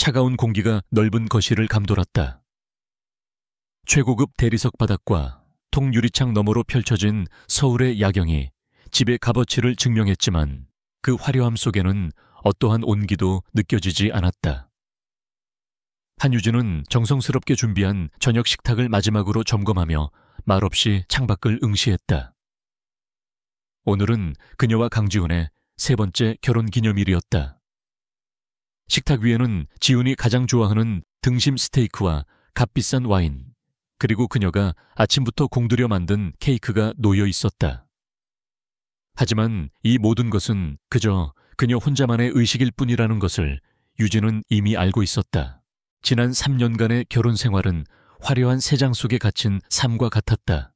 차가운 공기가 넓은 거실을 감돌았다. 최고급 대리석 바닥과 통유리창 너머로 펼쳐진 서울의 야경이 집의 값어치를 증명했지만 그 화려함 속에는 어떠한 온기도 느껴지지 않았다. 한유진은 정성스럽게 준비한 저녁 식탁을 마지막으로 점검하며 말없이 창밖을 응시했다. 오늘은 그녀와 강지훈의 세 번째 결혼기념일이었다. 식탁 위에는 지훈이 가장 좋아하는 등심 스테이크와 값비싼 와인, 그리고 그녀가 아침부터 공들여 만든 케이크가 놓여 있었다. 하지만 이 모든 것은 그저 그녀 혼자만의 의식일 뿐이라는 것을 유진은 이미 알고 있었다. 지난 3년간의 결혼 생활은 화려한 세장 속에 갇힌 삶과 같았다.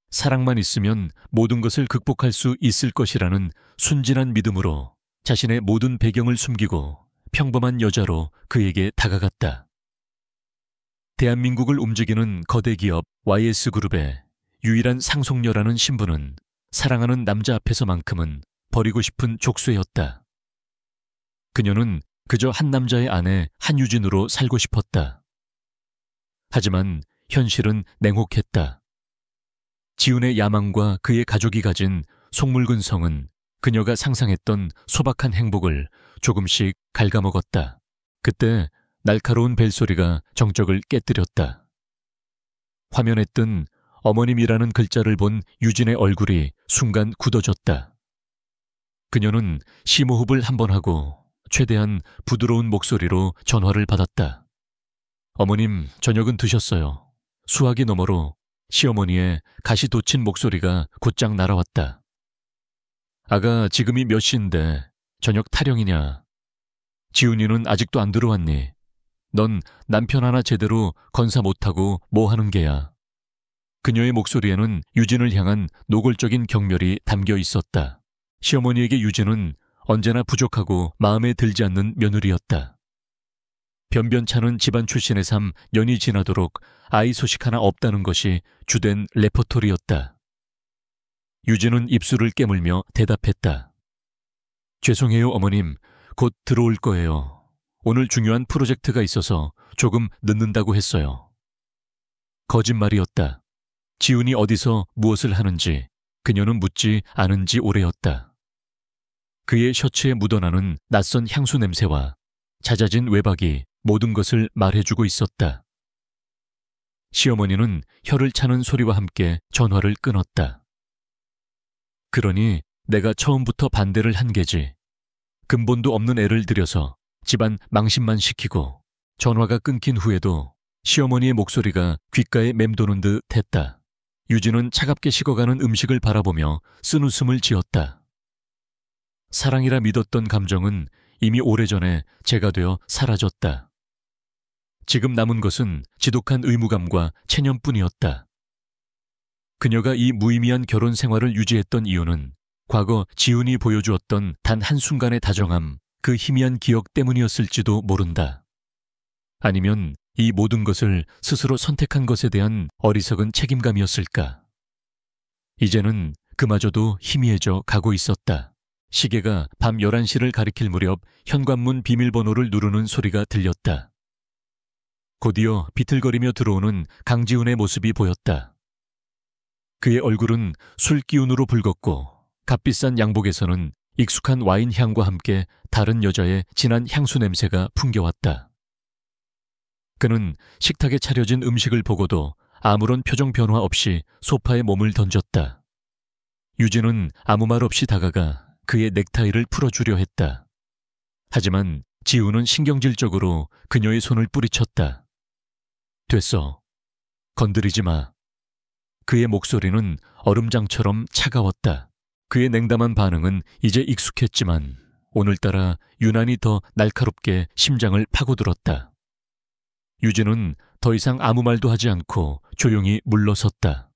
사랑만 있으면 모든 것을 극복할 수 있을 것이라는 순진한 믿음으로 자신의 모든 배경을 숨기고 평범한 여자로 그에게 다가갔다. 대한민국을 움직이는 거대 기업 YS그룹의 유일한 상속녀라는 신분은 사랑하는 남자 앞에서만큼은 버리고 싶은 족쇄였다. 그녀는 그저 한 남자의 아내 한유진으로 살고 싶었다. 하지만 현실은 냉혹했다. 지훈의 야망과 그의 가족이 가진 속물근성은 그녀가 상상했던 소박한 행복을 조금씩 갉아먹었다. 그때 날카로운 벨소리가 정적을 깨뜨렸다. 화면에 뜬 어머님이라는 글자를 본 유진의 얼굴이 순간 굳어졌다. 그녀는 심호흡을 한 번 하고 최대한 부드러운 목소리로 전화를 받았다. 어머님, 저녁은 드셨어요. 수화기 너머로 시어머니의 가시 돋친 목소리가 곧장 날아왔다. 아가, 지금이 몇 시인데 저녁 타령이냐? 지훈이는 아직도 안 들어왔니? 넌 남편 하나 제대로 건사 못하고 뭐 하는 게야? 그녀의 목소리에는 유진을 향한 노골적인 경멸이 담겨 있었다. 시어머니에게 유진은 언제나 부족하고 마음에 들지 않는 며느리였다. 변변찮은 집안 출신의 삶 년이 지나도록 아이 소식 하나 없다는 것이 주된 레퍼토리였다. 유진은 입술을 깨물며 대답했다. 죄송해요, 어머님. 곧 들어올 거예요. 오늘 중요한 프로젝트가 있어서 조금 늦는다고 했어요. 거짓말이었다. 지훈이 어디서 무엇을 하는지 그녀는 묻지 않은 지 오래였다. 그의 셔츠에 묻어나는 낯선 향수 냄새와 잦아진 외박이 모든 것을 말해주고 있었다. 시어머니는 혀를 차는 소리와 함께 전화를 끊었다. 그러니 내가 처음부터 반대를 한 게지. 근본도 없는 애를 들여서 집안 망신만 시키고 전화가 끊긴 후에도 시어머니의 목소리가 귓가에 맴도는 듯 했다. 유진은 차갑게 식어가는 음식을 바라보며 쓴웃음을 지었다. 사랑이라 믿었던 감정은 이미 오래전에 제가 되어 사라졌다. 지금 남은 것은 지독한 의무감과 체념뿐이었다. 그녀가 이 무의미한 결혼 생활을 유지했던 이유는 과거 지훈이 보여주었던 단 한순간의 다정함, 그 희미한 기억 때문이었을지도 모른다. 아니면 이 모든 것을 스스로 선택한 것에 대한 어리석은 책임감이었을까? 이제는 그마저도 희미해져 가고 있었다. 시계가 밤 11시를 가리킬 무렵 현관문 비밀번호를 누르는 소리가 들렸다. 곧이어 비틀거리며 들어오는 강지훈의 모습이 보였다. 그의 얼굴은 술 기운으로 붉었고 값비싼 양복에서는 익숙한 와인 향과 함께 다른 여자의 진한 향수 냄새가 풍겨왔다. 그는 식탁에 차려진 음식을 보고도 아무런 표정 변화 없이 소파에 몸을 던졌다. 유진은 아무 말 없이 다가가 그의 넥타이를 풀어주려 했다. 하지만 지훈은 신경질적으로 그녀의 손을 뿌리쳤다. 됐어. 건드리지 마. 그의 목소리는 얼음장처럼 차가웠다. 그의 냉담한 반응은 이제 익숙했지만 오늘따라 유난히 더 날카롭게 심장을 파고들었다. 유진은 더 이상 아무 말도 하지 않고 조용히 물러섰다.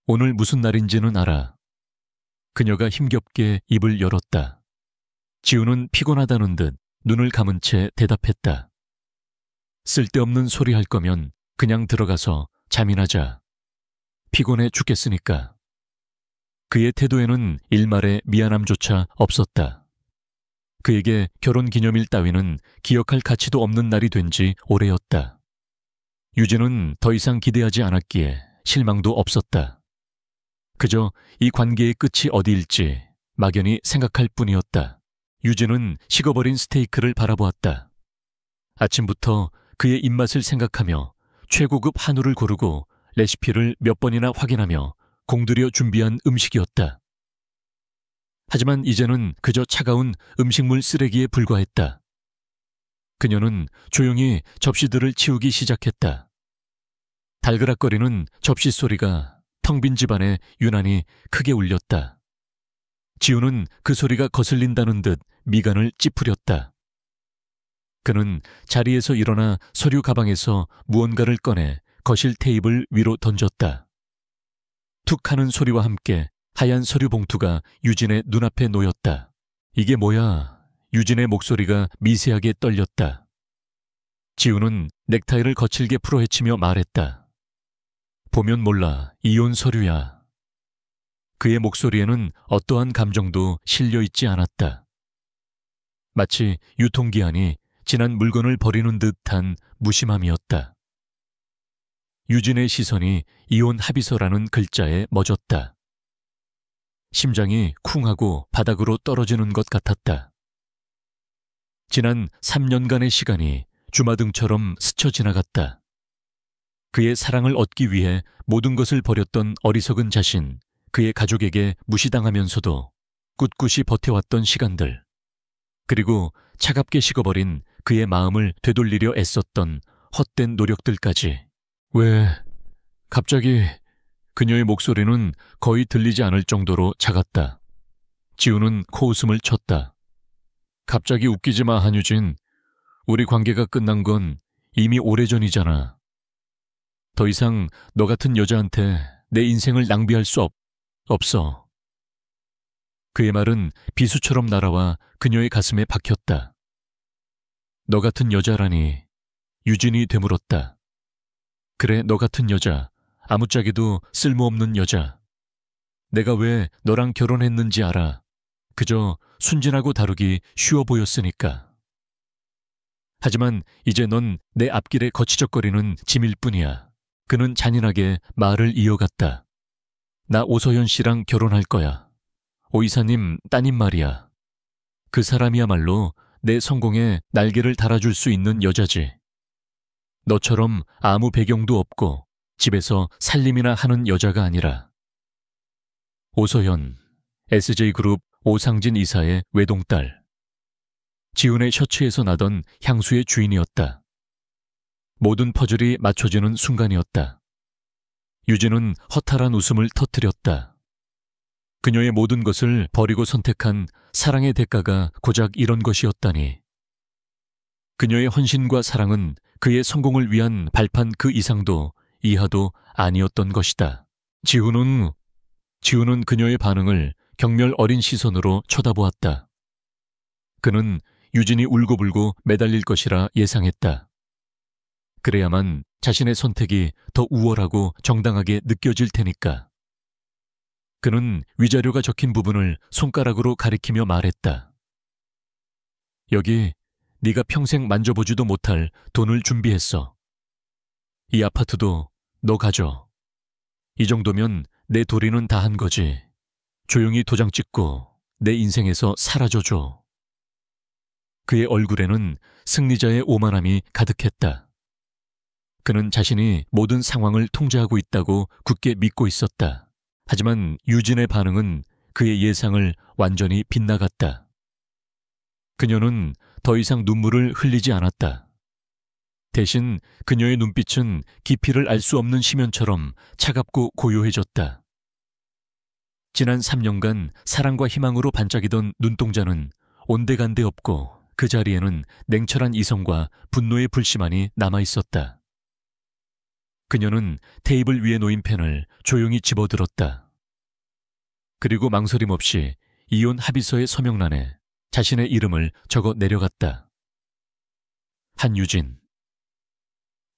오늘 무슨 날인지는 알아. 그녀가 힘겹게 입을 열었다. 지훈은 피곤하다는 듯 눈을 감은 채 대답했다. 쓸데없는 소리 할 거면 그냥 들어가서 잠이나 자. 피곤해 죽겠으니까. 그의 태도에는 일말의 미안함조차 없었다. 그에게 결혼기념일 따위는 기억할 가치도 없는 날이 된 지 오래였다. 유진은 더 이상 기대하지 않았기에 실망도 없었다. 그저 이 관계의 끝이 어디일지 막연히 생각할 뿐이었다. 유진은 식어버린 스테이크를 바라보았다. 아침부터 그의 입맛을 생각하며 최고급 한우를 고르고 레시피를 몇 번이나 확인하며 공들여 준비한 음식이었다. 하지만 이제는 그저 차가운 음식물 쓰레기에 불과했다. 그녀는 조용히 접시들을 치우기 시작했다. 달그락거리는 접시 소리가 텅 빈 집안에 유난히 크게 울렸다. 지우는 그 소리가 거슬린다는 듯 미간을 찌푸렸다. 그는 자리에서 일어나 서류 가방에서 무언가를 꺼내 거실 테이블 위로 던졌다. 툭 하는 소리와 함께 하얀 서류 봉투가 유진의 눈앞에 놓였다. 이게 뭐야? 유진의 목소리가 미세하게 떨렸다. 지우는 넥타이를 거칠게 풀어헤치며 말했다. 보면 몰라, 이혼 서류야. 그의 목소리에는 어떠한 감정도 실려있지 않았다. 마치 유통기한이 지난 물건을 버리는 듯한 무심함이었다. 유진의 시선이 이혼 합의서라는 글자에 멎었다. 심장이 쿵하고 바닥으로 떨어지는 것 같았다. 지난 3년간의 시간이 주마등처럼 스쳐 지나갔다. 그의 사랑을 얻기 위해 모든 것을 버렸던 어리석은 자신, 그의 가족에게 무시당하면서도 꿋꿋이 버텨왔던 시간들, 그리고 차갑게 식어버린 그의 마음을 되돌리려 애썼던 헛된 노력들까지. 왜, 갑자기 그녀의 목소리는 거의 들리지 않을 정도로 작았다. 지우는 코웃음을 쳤다. 갑자기 웃기지 마, 한유진. 우리 관계가 끝난 건 이미 오래전이잖아. 더 이상 너 같은 여자한테 내 인생을 낭비할 수 없어. 그의 말은 비수처럼 날아와 그녀의 가슴에 박혔다. 너 같은 여자라니. 유진이 되물었다. 그래, 너 같은 여자. 아무짝에도 쓸모없는 여자. 내가 왜 너랑 결혼했는지 알아. 그저 순진하고 다루기 쉬워 보였으니까. 하지만 이제 넌 내 앞길에 거치적거리는 짐일 뿐이야. 그는 잔인하게 말을 이어갔다. 나 오서연 씨랑 결혼할 거야. 오 이사님 따님 말이야. 그 사람이야말로 내 성공에 날개를 달아줄 수 있는 여자지. 너처럼 아무 배경도 없고 집에서 살림이나 하는 여자가 아니라. 오서연, SJ그룹 오상진 이사의 외동딸. 지훈의 셔츠에서 나던 향수의 주인이었다. 모든 퍼즐이 맞춰지는 순간이었다. 유진은 허탈한 웃음을 터뜨렸다. 그녀의 모든 것을 버리고 선택한 사랑의 대가가 고작 이런 것이었다니. 그녀의 헌신과 사랑은 그의 성공을 위한 발판 그 이상도 이하도 아니었던 것이다. 지훈은 그녀의 반응을 경멸 어린 시선으로 쳐다보았다. 그는 유진이 울고불고 매달릴 것이라 예상했다. 그래야만 자신의 선택이 더 우월하고 정당하게 느껴질 테니까. 그는 위자료가 적힌 부분을 손가락으로 가리키며 말했다. 여기 네가 평생 만져보지도 못할 돈을 준비했어. 이 아파트도 너 가져. 이 정도면 내 도리는 다 한 거지. 조용히 도장 찍고 내 인생에서 사라져줘. 그의 얼굴에는 승리자의 오만함이 가득했다. 그는 자신이 모든 상황을 통제하고 있다고 굳게 믿고 있었다. 하지만 유진의 반응은 그의 예상을 완전히 빗나갔다. 그녀는 더 이상 눈물을 흘리지 않았다. 대신 그녀의 눈빛은 깊이를 알 수 없는 심연처럼 차갑고 고요해졌다. 지난 3년간 사랑과 희망으로 반짝이던 눈동자는 온데간데 없고 그 자리에는 냉철한 이성과 분노의 불씨만이 남아있었다. 그녀는 테이블 위에 놓인 펜을 조용히 집어들었다. 그리고 망설임 없이 이혼 합의서의 서명란에 자신의 이름을 적어 내려갔다. 한유진.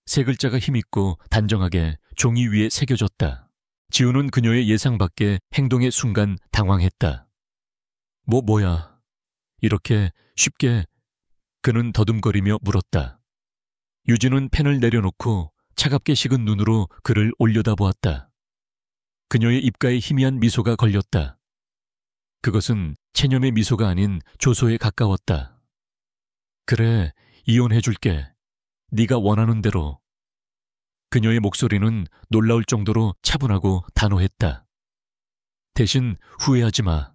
세 글자가 힘있고 단정하게 종이 위에 새겨졌다. 지우는 그녀의 예상 밖의 행동의 순간 당황했다. 뭐야. 이렇게 쉽게? 그는 더듬거리며 물었다. 유진은 펜을 내려놓고 차갑게 식은 눈으로 그를 올려다보았다. 그녀의 입가에 희미한 미소가 걸렸다. 그것은 체념의 미소가 아닌 조소에 가까웠다. 그래, 이혼해줄게. 네가 원하는 대로. 그녀의 목소리는 놀라울 정도로 차분하고 단호했다. 대신 후회하지 마.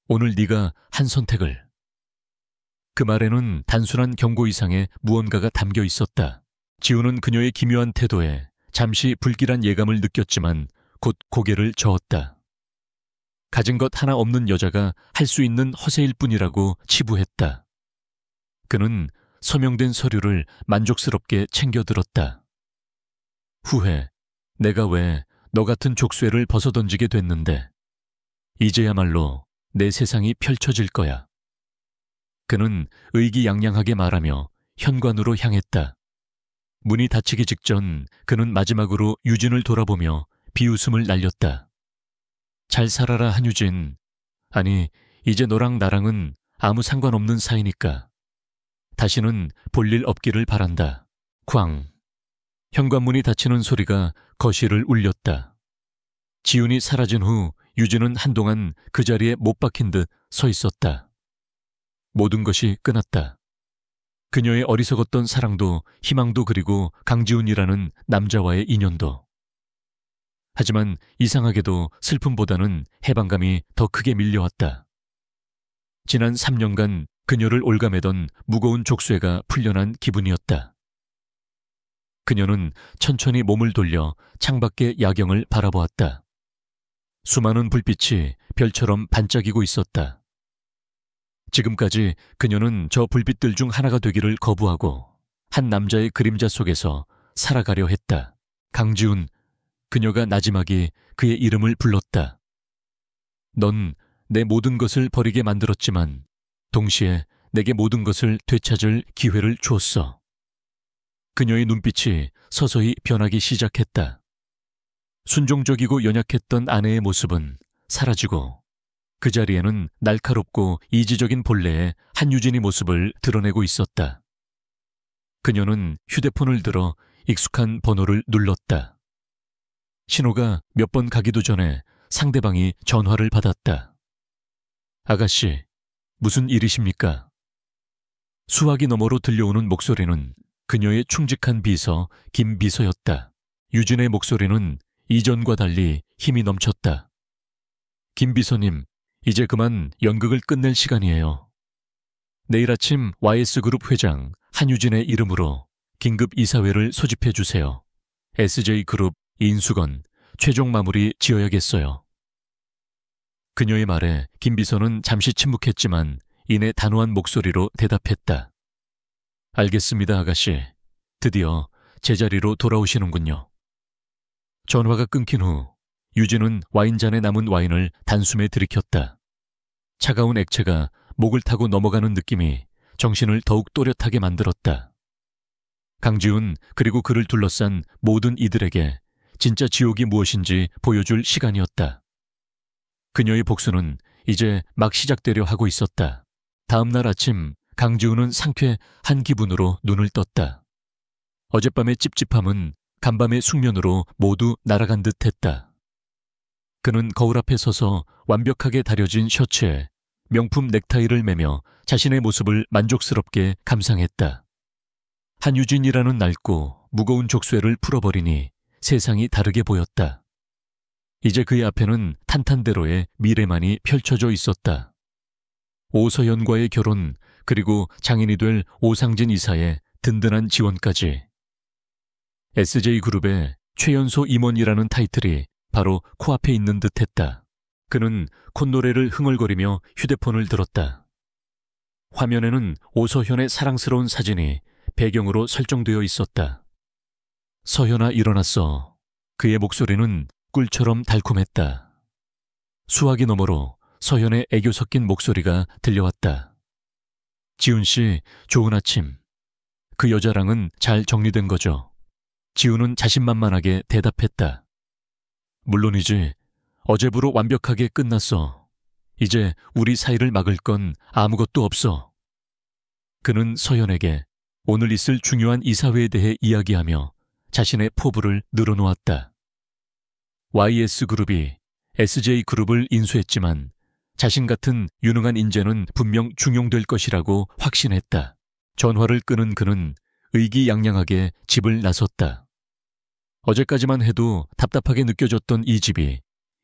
오늘 네가 한 선택을. 그 말에는 단순한 경고 이상의 무언가가 담겨 있었다. 지우는 그녀의 기묘한 태도에 잠시 불길한 예감을 느꼈지만 곧 고개를 저었다. 가진 것 하나 없는 여자가 할 수 있는 허세일 뿐이라고 치부했다. 그는 서명된 서류를 만족스럽게 챙겨들었다. 후회, 내가 왜 너 같은 족쇄를 벗어던지게 됐는데 이제야말로 내 세상이 펼쳐질 거야. 그는 의기양양하게 말하며 현관으로 향했다. 문이 닫히기 직전 그는 마지막으로 유진을 돌아보며 비웃음을 날렸다. 잘 살아라 한유진. 아니, 이제 너랑 나랑은 아무 상관없는 사이니까. 다시는 볼 일 없기를 바란다. 쾅. 현관문이 닫히는 소리가 거실을 울렸다. 지훈이 사라진 후 유진은 한동안 그 자리에 못 박힌 듯 서 있었다. 모든 것이 끝났다. 그녀의 어리석었던 사랑도 희망도 그리고 강지훈이라는 남자와의 인연도. 하지만 이상하게도 슬픔보다는 해방감이 더 크게 밀려왔다. 지난 3년간 그녀를 올가매던 무거운 족쇄가 풀려난 기분이었다. 그녀는 천천히 몸을 돌려 창밖의 야경을 바라보았다. 수많은 불빛이 별처럼 반짝이고 있었다. 지금까지 그녀는 저 불빛들 중 하나가 되기를 거부하고 한 남자의 그림자 속에서 살아가려 했다. 강지훈, 그녀가 나지막이 그의 이름을 불렀다. 넌 내 모든 것을 버리게 만들었지만 동시에 내게 모든 것을 되찾을 기회를 주었어. 그녀의 눈빛이 서서히 변하기 시작했다. 순종적이고 연약했던 아내의 모습은 사라지고 그 자리에는 날카롭고 이지적인 본래의 한유진의 모습을 드러내고 있었다. 그녀는 휴대폰을 들어 익숙한 번호를 눌렀다. 신호가 몇 번 가기도 전에 상대방이 전화를 받았다. 아가씨, 무슨 일이십니까? 수화기 너머로 들려오는 목소리는 그녀의 충직한 비서 김비서였다. 유진의 목소리는 이전과 달리 힘이 넘쳤다. 김비서님, 이제 그만 연극을 끝낼 시간이에요. 내일 아침 YS그룹 회장 한유진의 이름으로 긴급 이사회를 소집해 주세요. SJ그룹 인수건 최종 마무리 지어야겠어요. 그녀의 말에 김비서는 잠시 침묵했지만 이내 단호한 목소리로 대답했다. 알겠습니다, 아가씨. 드디어 제자리로 돌아오시는군요. 전화가 끊긴 후 유진은 와인잔에 남은 와인을 단숨에 들이켰다. 차가운 액체가 목을 타고 넘어가는 느낌이 정신을 더욱 또렷하게 만들었다. 강지훈 그리고 그를 둘러싼 모든 이들에게 진짜 지옥이 무엇인지 보여줄 시간이었다. 그녀의 복수는 이제 막 시작되려 하고 있었다. 다음 날 아침 강지훈은 상쾌한 기분으로 눈을 떴다. 어젯밤의 찝찝함은 간밤의 숙면으로 모두 날아간 듯 했다. 그는 거울 앞에 서서 완벽하게 다려진 셔츠에 명품 넥타이를 매며 자신의 모습을 만족스럽게 감상했다. 한유진이라는 낡고 무거운 족쇄를 풀어버리니 세상이 다르게 보였다. 이제 그의 앞에는 탄탄대로의 미래만이 펼쳐져 있었다. 오서연과의 결혼, 그리고 장인이 될 오상진 이사의 든든한 지원까지. SJ그룹의 최연소 임원이라는 타이틀이 바로 코앞에 있는 듯했다. 그는 콧노래를 흥얼거리며 휴대폰을 들었다. 화면에는 오서현의 사랑스러운 사진이 배경으로 설정되어 있었다. 서현아, 일어났어. 그의 목소리는 꿀처럼 달콤했다. 수화기 너머로 서현의 애교 섞인 목소리가 들려왔다. 지훈 씨, 좋은 아침. 그 여자랑은 잘 정리된 거죠? 지훈은 자신만만하게 대답했다. 물론이지. 어제부로 완벽하게 끝났어. 이제 우리 사이를 막을 건 아무것도 없어. 그는 서연에게 오늘 있을 중요한 이사회에 대해 이야기하며 자신의 포부를 늘어놓았다. YS그룹이 SJ그룹을 인수했지만 자신 같은 유능한 인재는 분명 중용될 것이라고 확신했다. 전화를 끊은 그는 의기양양하게 집을 나섰다. 어제까지만 해도 답답하게 느껴졌던 이 집이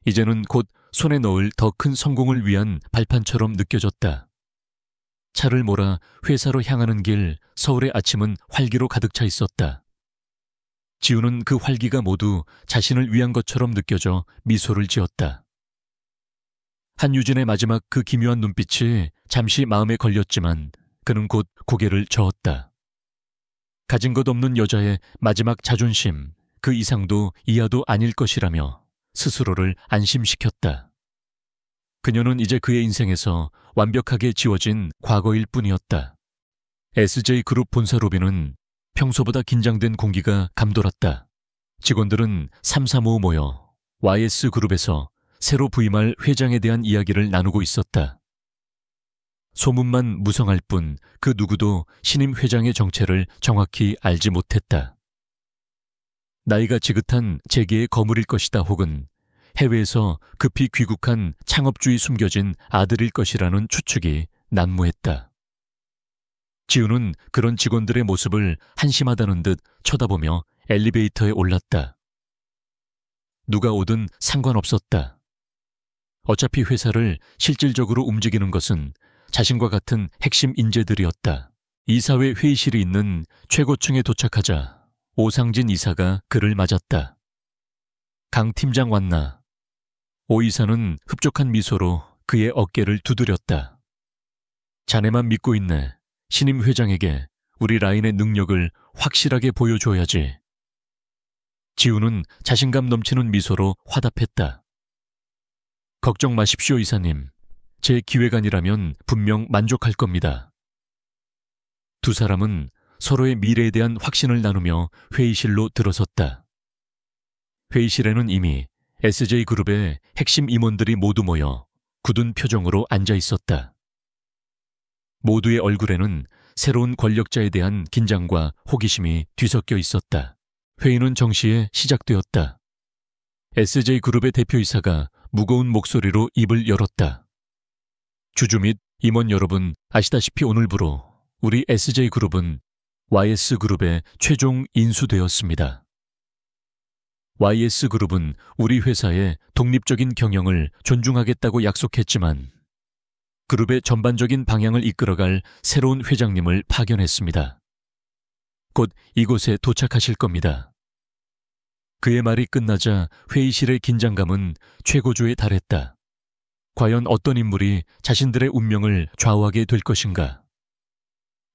이제는 곧 손에 넣을 더 큰 성공을 위한 발판처럼 느껴졌다. 차를 몰아 회사로 향하는 길 서울의 아침은 활기로 가득 차 있었다. 지우는 그 활기가 모두 자신을 위한 것처럼 느껴져 미소를 지었다. 한유진의 마지막 그 기묘한 눈빛이 잠시 마음에 걸렸지만 그는 곧 고개를 저었다. 가진 것 없는 여자의 마지막 자존심, 그 이상도 이하도 아닐 것이라며 스스로를 안심시켰다. 그녀는 이제 그의 인생에서 완벽하게 지워진 과거일 뿐이었다. SJ그룹 본사 로비는 평소보다 긴장된 공기가 감돌았다. 직원들은 삼삼오오 모여 YS그룹에서 새로 부임할 회장에 대한 이야기를 나누고 있었다. 소문만 무성할 뿐 그 누구도 신임 회장의 정체를 정확히 알지 못했다. 나이가 지긋한 재계의 거물일 것이다 혹은 해외에서 급히 귀국한 창업주의 숨겨진 아들일 것이라는 추측이 난무했다. 지우는 그런 직원들의 모습을 한심하다는 듯 쳐다보며 엘리베이터에 올랐다. 누가 오든 상관없었다. 어차피 회사를 실질적으로 움직이는 것은 자신과 같은 핵심 인재들이었다. 이사회 회의실이 있는 최고층에 도착하자 오상진 이사가 그를 맞았다. 강 팀장 왔나? 오 이사는 흡족한 미소로 그의 어깨를 두드렸다. 자네만 믿고 있네. 신임 회장에게 우리 라인의 능력을 확실하게 보여줘야지. 지우는 자신감 넘치는 미소로 화답했다. 걱정 마십시오, 이사님. 제 기획안이라면 분명 만족할 겁니다. 두 사람은 서로의 미래에 대한 확신을 나누며 회의실로 들어섰다. 회의실에는 이미 SJ그룹의 핵심 임원들이 모두 모여 굳은 표정으로 앉아 있었다. 모두의 얼굴에는 새로운 권력자에 대한 긴장과 호기심이 뒤섞여 있었다. 회의는 정시에 시작되었다. SJ그룹의 대표이사가 무거운 목소리로 입을 열었다. 주주 및 임원 여러분, 아시다시피 오늘부로 우리 SJ그룹은 YS그룹에 최종 인수되었습니다. YS그룹은 우리 회사의 독립적인 경영을 존중하겠다고 약속했지만 그룹의 전반적인 방향을 이끌어갈 새로운 회장님을 파견했습니다. 곧 이곳에 도착하실 겁니다. 그의 말이 끝나자 회의실의 긴장감은 최고조에 달했다. 과연 어떤 인물이 자신들의 운명을 좌우하게 될 것인가?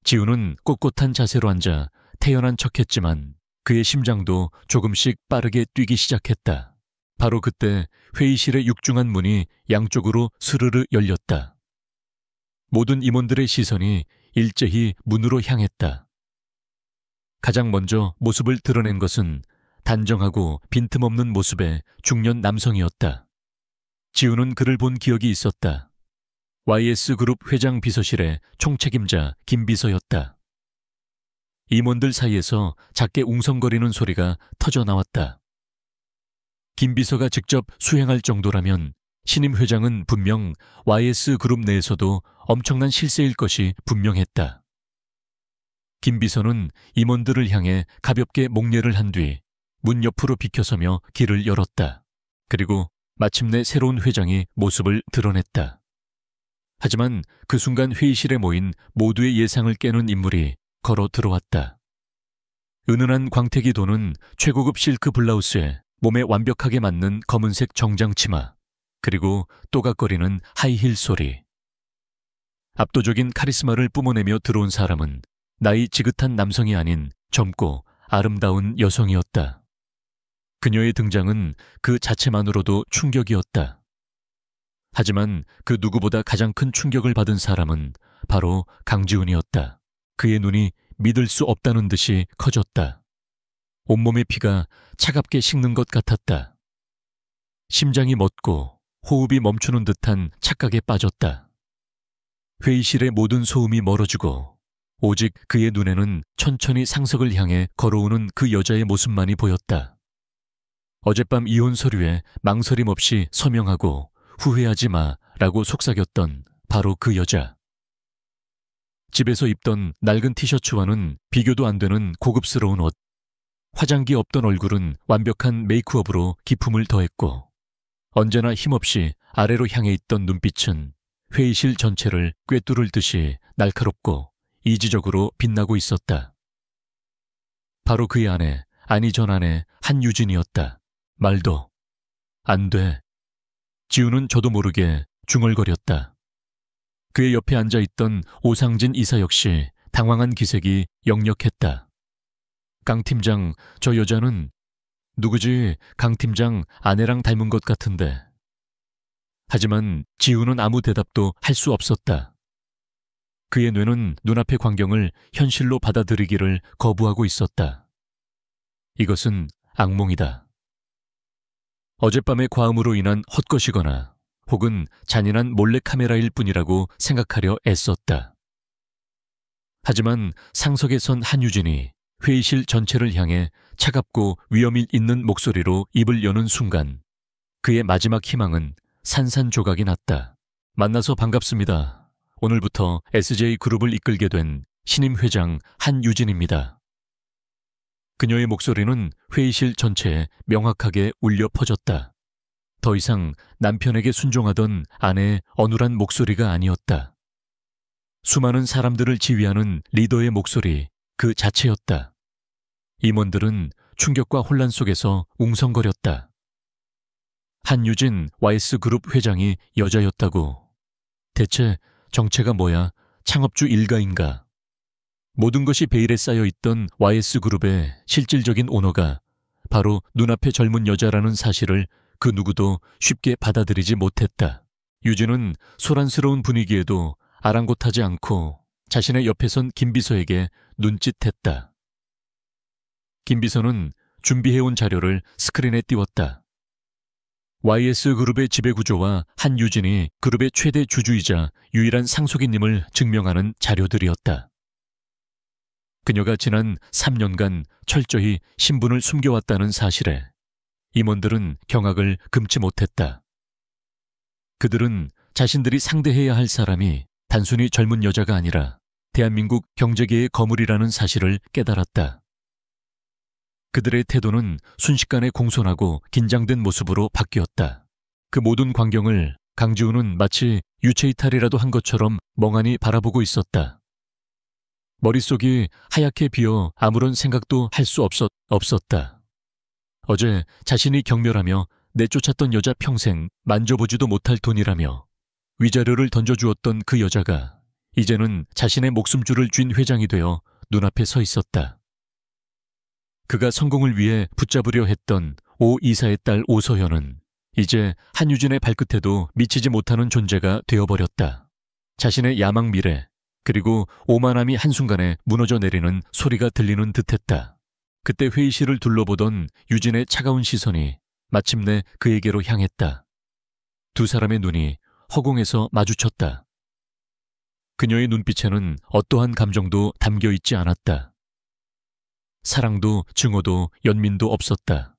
지우는 꼿꼿한 자세로 앉아 태연한 척했지만 그의 심장도 조금씩 빠르게 뛰기 시작했다. 바로 그때 회의실의 육중한 문이 양쪽으로 스르르 열렸다. 모든 임원들의 시선이 일제히 문으로 향했다. 가장 먼저 모습을 드러낸 것은 단정하고 빈틈없는 모습의 중년 남성이었다. 지우는 그를 본 기억이 있었다. YS그룹 회장 비서실의 총책임자 김비서였다. 임원들 사이에서 작게 웅성거리는 소리가 터져나왔다. 김비서가 직접 수행할 정도라면 신임 회장은 분명 YS그룹 내에서도 엄청난 실세일 것이 분명했다. 김비서는 임원들을 향해 가볍게 목례를 한 뒤 문 옆으로 비켜서며 길을 열었다. 그리고 마침내 새로운 회장이 모습을 드러냈다. 하지만 그 순간 회의실에 모인 모두의 예상을 깨는 인물이 걸어 들어왔다. 은은한 광택이 도는 최고급 실크 블라우스에 몸에 완벽하게 맞는 검은색 정장 치마, 그리고 또각거리는 하이힐 소리. 압도적인 카리스마를 뿜어내며 들어온 사람은 나이 지긋한 남성이 아닌 젊고 아름다운 여성이었다. 그녀의 등장은 그 자체만으로도 충격이었다. 하지만 그 누구보다 가장 큰 충격을 받은 사람은 바로 강지훈이었다. 그의 눈이 믿을 수 없다는 듯이 커졌다. 온몸의 피가 차갑게 식는 것 같았다. 심장이 멎고 호흡이 멈추는 듯한 착각에 빠졌다. 회의실의 모든 소음이 멀어지고 오직 그의 눈에는 천천히 상석을 향해 걸어오는 그 여자의 모습만이 보였다. 어젯밤 이혼 서류에 망설임 없이 서명하고 후회하지 마라고 속삭였던 바로 그 여자. 집에서 입던 낡은 티셔츠와는 비교도 안 되는 고급스러운 옷. 화장기 없던 얼굴은 완벽한 메이크업으로 기품을 더했고 언제나 힘없이 아래로 향해 있던 눈빛은 회의실 전체를 꿰뚫을 듯이 날카롭고 이지적으로 빛나고 있었다. 바로 그의 아내, 아니 전 아내 한유진이었다. 말도 안 돼. 지우는 저도 모르게 중얼거렸다. 그의 옆에 앉아있던 오상진 이사 역시 당황한 기색이 역력했다. 강 팀장, 저 여자는 누구지? 강 팀장 아내랑 닮은 것 같은데. 하지만 지우는 아무 대답도 할 수 없었다. 그의 뇌는 눈앞의 광경을 현실로 받아들이기를 거부하고 있었다. 이것은 악몽이다. 어젯밤의 과음으로 인한 헛것이거나 혹은 잔인한 몰래카메라일 뿐이라고 생각하려 애썼다. 하지만 상석에 선 한유진이 회의실 전체를 향해 차갑고 위험이 있는 목소리로 입을 여는 순간 그의 마지막 희망은 산산조각이 났다. 만나서 반갑습니다. 오늘부터 SJ그룹을 이끌게 된 신임 회장 한유진입니다. 그녀의 목소리는 회의실 전체에 명확하게 울려 퍼졌다. 더 이상 남편에게 순종하던 아내의 어눌한 목소리가 아니었다. 수많은 사람들을 지휘하는 리더의 목소리 그 자체였다. 임원들은 충격과 혼란 속에서 웅성거렸다. 한유진 YS그룹 회장이 여자였다고. 대체 정체가 뭐야? 창업주 일가인가? 모든 것이 베일에 쌓여있던 YS그룹의 실질적인 오너가 바로 눈앞의 젊은 여자라는 사실을 그 누구도 쉽게 받아들이지 못했다. 유진은 소란스러운 분위기에도 아랑곳하지 않고 자신의 옆에 선 김비서에게 눈짓했다. 김비서는 준비해온 자료를 스크린에 띄웠다. YS그룹의 지배구조와 한유진이 그룹의 최대 주주이자 유일한 상속인님을 증명하는 자료들이었다. 그녀가 지난 3년간 철저히 신분을 숨겨왔다는 사실에 임원들은 경악을 금치 못했다. 그들은 자신들이 상대해야 할 사람이 단순히 젊은 여자가 아니라 대한민국 경제계의 거물이라는 사실을 깨달았다. 그들의 태도는 순식간에 공손하고 긴장된 모습으로 바뀌었다. 그 모든 광경을 강지우는 마치 유체이탈이라도 한 것처럼 멍하니 바라보고 있었다. 머릿속이 하얗게 비어 아무런 생각도 할 수 없었다. 어제 자신이 경멸하며 내쫓았던 여자 평생 만져보지도 못할 돈이라며 위자료를 던져주었던 그 여자가 이제는 자신의 목숨줄을 쥔 회장이 되어 눈앞에 서 있었다. 그가 성공을 위해 붙잡으려 했던 오 이사의 딸 오서연은 이제 한유진의 발끝에도 미치지 못하는 존재가 되어버렸다. 자신의 야망 미래 그리고 오만함이 한순간에 무너져 내리는 소리가 들리는 듯했다. 그때 회의실을 둘러보던 유진의 차가운 시선이 마침내 그에게로 향했다. 두 사람의 눈이 허공에서 마주쳤다. 그녀의 눈빛에는 어떠한 감정도 담겨있지 않았다. 사랑도 증오도 연민도 없었다.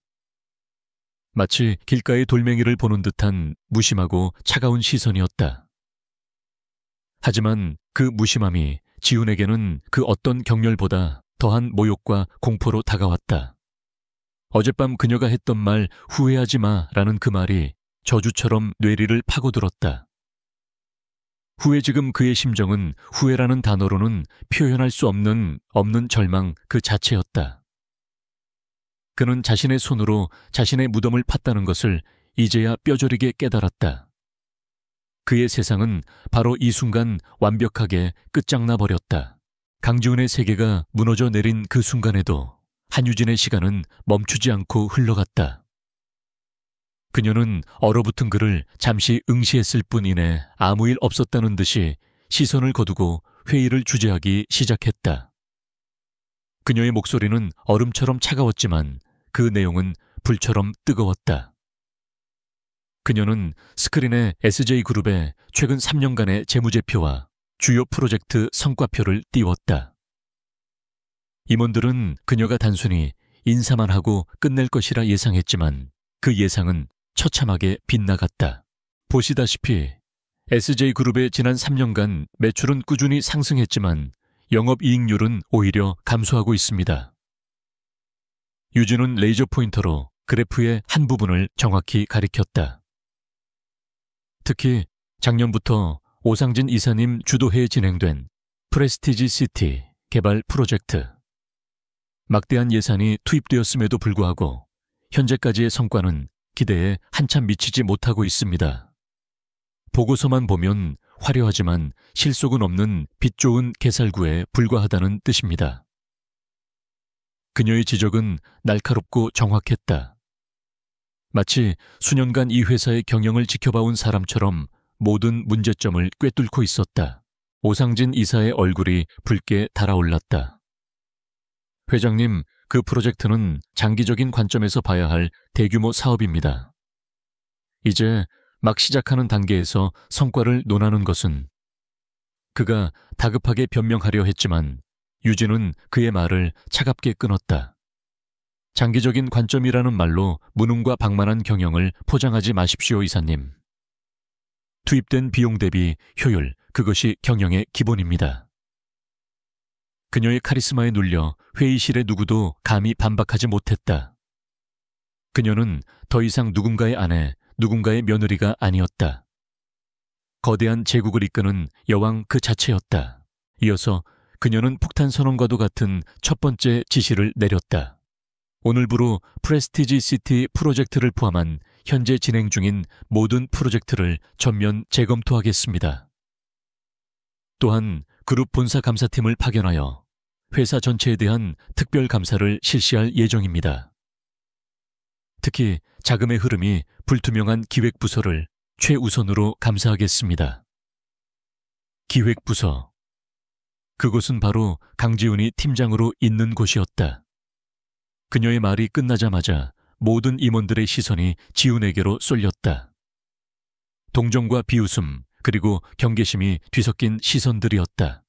마치 길가의 돌멩이를 보는 듯한 무심하고 차가운 시선이었다. 하지만 그 무심함이 지훈에게는 그 어떤 경멸보다 더한 모욕과 공포로 다가왔다. 어젯밤 그녀가 했던 말 후회하지 마라는 그 말이 저주처럼 뇌리를 파고들었다. 후에 지금 그의 심정은 후회라는 단어로는 표현할 수 없는 절망 그 자체였다. 그는 자신의 손으로 자신의 무덤을 팠다는 것을 이제야 뼈저리게 깨달았다. 그의 세상은 바로 이 순간 완벽하게 끝장나 버렸다. 강지훈의 세계가 무너져 내린 그 순간에도 한유진의 시간은 멈추지 않고 흘러갔다. 그녀는 얼어붙은 그를 잠시 응시했을 뿐이네 아무 일 없었다는 듯이 시선을 거두고 회의를 주재하기 시작했다. 그녀의 목소리는 얼음처럼 차가웠지만 그 내용은 불처럼 뜨거웠다. 그녀는 스크린에 SJ그룹의 최근 3년간의 재무제표와 주요 프로젝트 성과표를 띄웠다. 임원들은 그녀가 단순히 인사만 하고 끝낼 것이라 예상했지만 그 예상은 처참하게 빗나갔다. 보시다시피 SJ그룹의 지난 3년간 매출은 꾸준히 상승했지만 영업이익률은 오히려 감소하고 있습니다. 유진은 레이저 포인터로 그래프의 한 부분을 정확히 가리켰다. 특히 작년부터 오상진 이사님 주도해에 진행된 프레스티지 시티 개발 프로젝트. 막대한 예산이 투입되었음에도 불구하고 현재까지의 성과는 기대에 한참 미치지 못하고 있습니다. 보고서만 보면 화려하지만 실속은 없는 빛 좋은 개살구에 불과하다는 뜻입니다. 그녀의 지적은 날카롭고 정확했다. 마치 수년간 이 회사의 경영을 지켜봐온 사람처럼 모든 문제점을 꿰뚫고 있었다. 오상진 이사의 얼굴이 붉게 달아올랐다. 회장님, 그 프로젝트는 장기적인 관점에서 봐야 할 대규모 사업입니다. 이제 막 시작하는 단계에서 성과를 논하는 것은 그가 다급하게 변명하려 했지만 유진은 그의 말을 차갑게 끊었다. 장기적인 관점이라는 말로 무능과 방만한 경영을 포장하지 마십시오, 이사님. 투입된 비용 대비 효율, 그것이 경영의 기본입니다. 그녀의 카리스마에 눌려 회의실의 누구도 감히 반박하지 못했다. 그녀는 더 이상 누군가의 아내, 누군가의 며느리가 아니었다. 거대한 제국을 이끄는 여왕 그 자체였다. 이어서 그녀는 폭탄 선언과도 같은 첫 번째 지시를 내렸다. 오늘부로 프레스티지 시티 프로젝트를 포함한 현재 진행 중인 모든 프로젝트를 전면 재검토하겠습니다. 또한 그룹 본사 감사팀을 파견하여 회사 전체에 대한 특별 감사를 실시할 예정입니다. 특히 자금의 흐름이 불투명한 기획부서를 최우선으로 감사하겠습니다. 기획부서. 그곳은 바로 강지훈이 팀장으로 있는 곳이었다. 그녀의 말이 끝나자마자 모든 임원들의 시선이 지훈에게로 쏠렸다. 동정과 비웃음 그리고 경계심이 뒤섞인 시선들이었다.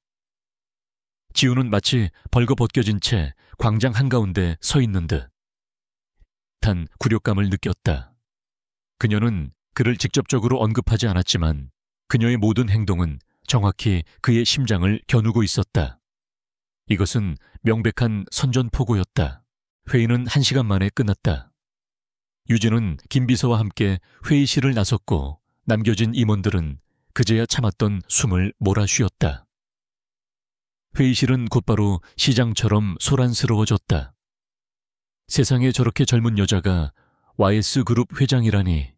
지훈은 마치 벌거벗겨진 채 광장 한가운데 서 있는 듯 단 굴욕감을 느꼈다. 그녀는 그를 직접적으로 언급하지 않았지만 그녀의 모든 행동은 정확히 그의 심장을 겨누고 있었다. 이것은 명백한 선전포고였다. 회의는 1시간 만에 끝났다. 유진은 김 비서와 함께 회의실을 나섰고 남겨진 임원들은 그제야 참았던 숨을 몰아쉬었다. 회의실은 곧바로 시장처럼 소란스러워졌다. 세상에 저렇게 젊은 여자가 YS그룹 회장이라니.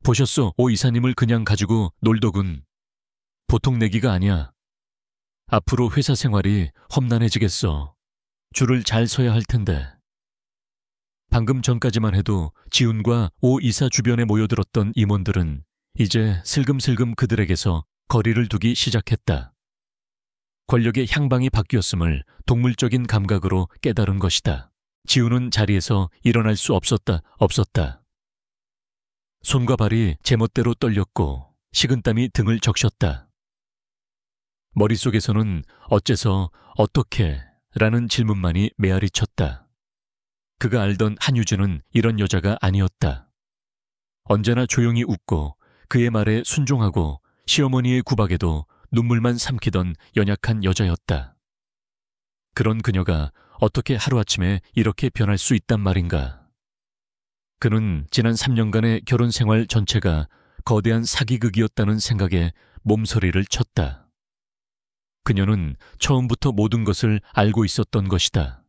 보셨소, 오 이사님을 그냥 가지고 놀더군. 보통 내기가 아니야. 앞으로 회사 생활이 험난해지겠어. 줄을 잘 서야 할 텐데. 방금 전까지만 해도 지훈과 오 이사 주변에 모여들었던 임원들은 이제 슬금슬금 그들에게서 거리를 두기 시작했다. 권력의 향방이 바뀌었음을 동물적인 감각으로 깨달은 것이다. 지훈은 자리에서 일어날 수 없었다. 손과 발이 제멋대로 떨렸고 식은땀이 등을 적셨다. 머릿속에서는 어째서 어떻게 라는 질문만이 메아리쳤다. 그가 알던 한유진은 이런 여자가 아니었다. 언제나 조용히 웃고 그의 말에 순종하고 시어머니의 구박에도 눈물만 삼키던 연약한 여자였다. 그런 그녀가 어떻게 하루아침에 이렇게 변할 수 있단 말인가. 그는 지난 3년간의 결혼 생활 전체가 거대한 사기극이었다는 생각에 몸서리를 쳤다. 그녀는 처음부터 모든 것을 알고 있었던 것이다.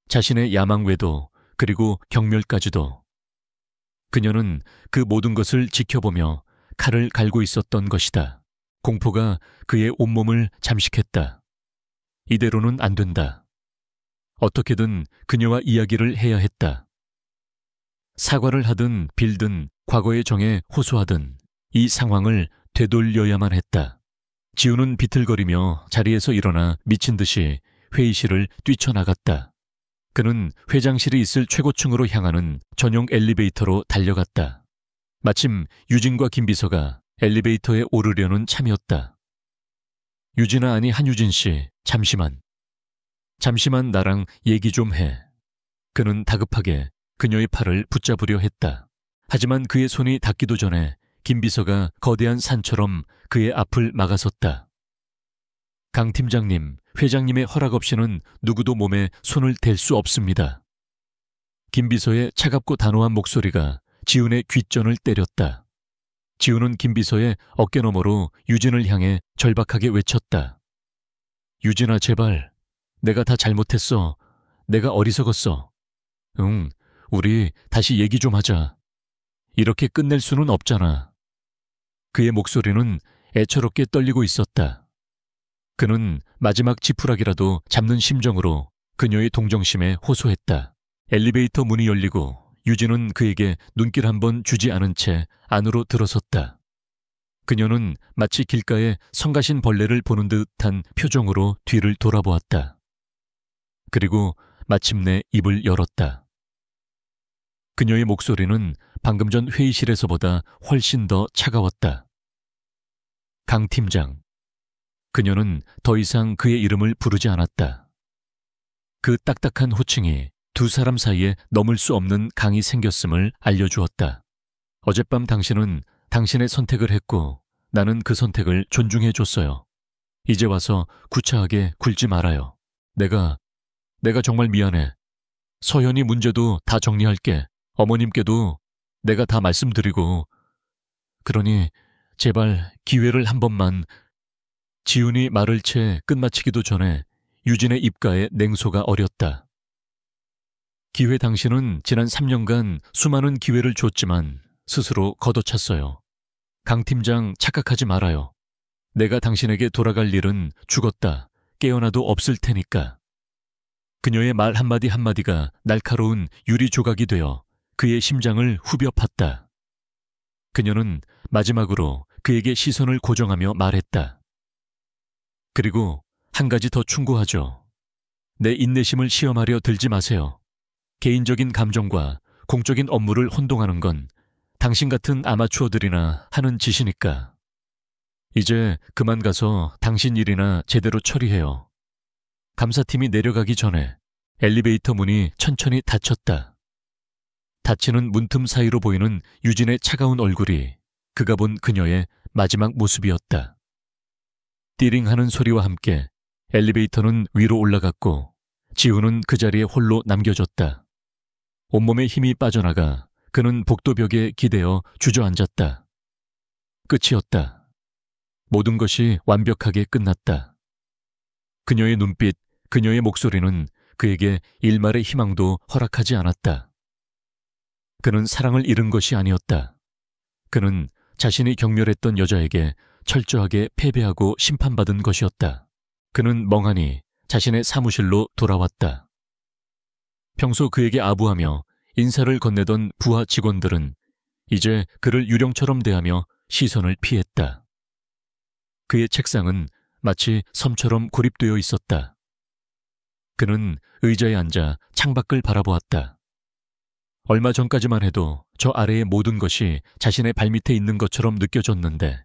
자신의 야망 외도 그리고 경멸까지도. 그녀는 그 모든 것을 지켜보며 칼을 갈고 있었던 것이다. 공포가 그의 온몸을 잠식했다. 이대로는 안 된다. 어떻게든 그녀와 이야기를 해야 했다. 사과를 하든 빌든 과거의 정에 호소하든 이 상황을 되돌려야만 했다. 지훈은 비틀거리며 자리에서 일어나 미친 듯이 회의실을 뛰쳐나갔다. 그는 회장실이 있을 최고층으로 향하는 전용 엘리베이터로 달려갔다. 마침 유진과 김비서가 엘리베이터에 오르려는 참이었다. 유진아, 아니 한유진 씨, 잠시만. 잠시만 나랑 얘기 좀 해. 그는 다급하게 그녀의 팔을 붙잡으려 했다. 하지만 그의 손이 닿기도 전에 김비서가 거대한 산처럼 그의 앞을 막아섰다. 강 팀장님, 회장님의 허락 없이는 누구도 몸에 손을 댈 수 없습니다. 김비서의 차갑고 단호한 목소리가 지훈의 귓전을 때렸다. 지훈은 김비서의 어깨 너머로 유진을 향해 절박하게 외쳤다. 유진아, 제발. 내가 다 잘못했어. 내가 어리석었어. 응, 우리 다시 얘기 좀 하자. 이렇게 끝낼 수는 없잖아. 그의 목소리는 애처롭게 떨리고 있었다. 그는 마지막 지푸라기라도 잡는 심정으로 그녀의 동정심에 호소했다. 엘리베이터 문이 열리고 유진은 그에게 눈길 한 번 주지 않은 채 안으로 들어섰다. 그녀는 마치 길가에 성가신 벌레를 보는 듯한 표정으로 뒤를 돌아보았다. 그리고 마침내 입을 열었다. 그녀의 목소리는 방금 전 회의실에서보다 훨씬 더 차가웠다. 강 팀장. 그녀는 더 이상 그의 이름을 부르지 않았다. 그 딱딱한 호칭이 두 사람 사이에 넘을 수 없는 강이 생겼음을 알려주었다. 어젯밤 당신은 당신의 선택을 했고 나는 그 선택을 존중해줬어요. 이제 와서 구차하게 굴지 말아요. 내가 정말 미안해. 서현이 문제도 다 정리할게. 어머님께도 내가 다 말씀드리고. 그러니 제발 기회를 한 번만. 지훈이 말을 채 끝마치기도 전에 유진의 입가에 냉소가 어렸다. 기회, 당신은 지난 3년간 수많은 기회를 줬지만 스스로 걷어찼어요. 강 팀장, 착각하지 말아요. 내가 당신에게 돌아갈 일은 죽었다 깨어나도 없을 테니까. 그녀의 말 한마디 한마디가 날카로운 유리 조각이 되어 그의 심장을 후벼 팠다. 그녀는 마지막으로 그에게 시선을 고정하며 말했다. 그리고 한 가지 더 충고하죠. 내 인내심을 시험하려 들지 마세요. 개인적인 감정과 공적인 업무를 혼동하는 건 당신 같은 아마추어들이나 하는 짓이니까. 이제 그만 가서 당신 일이나 제대로 처리해요. 감사팀이 내려가기 전에 엘리베이터 문이 천천히 닫혔다. 닫히는 문틈 사이로 보이는 유진의 차가운 얼굴이 그가 본 그녀의 마지막 모습이었다. 띠링하는 소리와 함께 엘리베이터는 위로 올라갔고 지훈은 그 자리에 홀로 남겨졌다. 온몸에 힘이 빠져나가 그는 복도벽에 기대어 주저앉았다. 끝이었다. 모든 것이 완벽하게 끝났다. 그녀의 눈빛, 그녀의 목소리는 그에게 일말의 희망도 허락하지 않았다. 그는 사랑을 잃은 것이 아니었다. 그는 자신이 경멸했던 여자에게 철저하게 패배하고 심판받은 것이었다. 그는 멍하니 자신의 사무실로 돌아왔다. 평소 그에게 아부하며 인사를 건네던 부하 직원들은 이제 그를 유령처럼 대하며 시선을 피했다. 그의 책상은 마치 섬처럼 고립되어 있었다. 그는 의자에 앉아 창밖을 바라보았다. 얼마 전까지만 해도 저 아래의 모든 것이 자신의 발밑에 있는 것처럼 느껴졌는데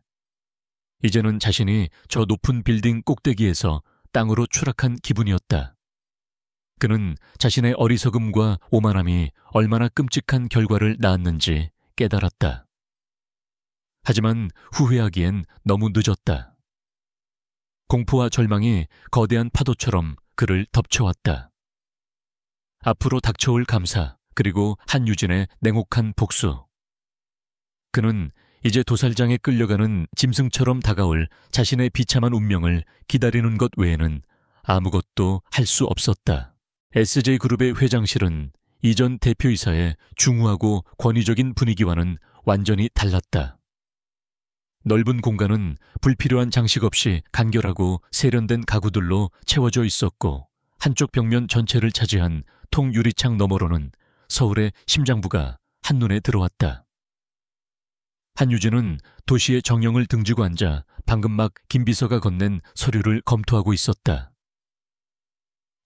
이제는 자신이 저 높은 빌딩 꼭대기에서 땅으로 추락한 기분이었다. 그는 자신의 어리석음과 오만함이 얼마나 끔찍한 결과를 낳았는지 깨달았다. 하지만 후회하기엔 너무 늦었다. 공포와 절망이 거대한 파도처럼 그를 덮쳐왔다. 앞으로 닥쳐올 감사, 그리고 한유진의 냉혹한 복수. 그는 이제 도살장에 끌려가는 짐승처럼 다가올 자신의 비참한 운명을 기다리는 것 외에는 아무것도 할 수 없었다. SJ그룹의 회장실은 이전 대표이사의 중후하고 권위적인 분위기와는 완전히 달랐다. 넓은 공간은 불필요한 장식 없이 간결하고 세련된 가구들로 채워져 있었고 한쪽 벽면 전체를 차지한 통유리창 너머로는 서울의 심장부가 한눈에 들어왔다. 한유진은 도시의 정령을 등지고 앉아 방금 막 김비서가 건넨 서류를 검토하고 있었다.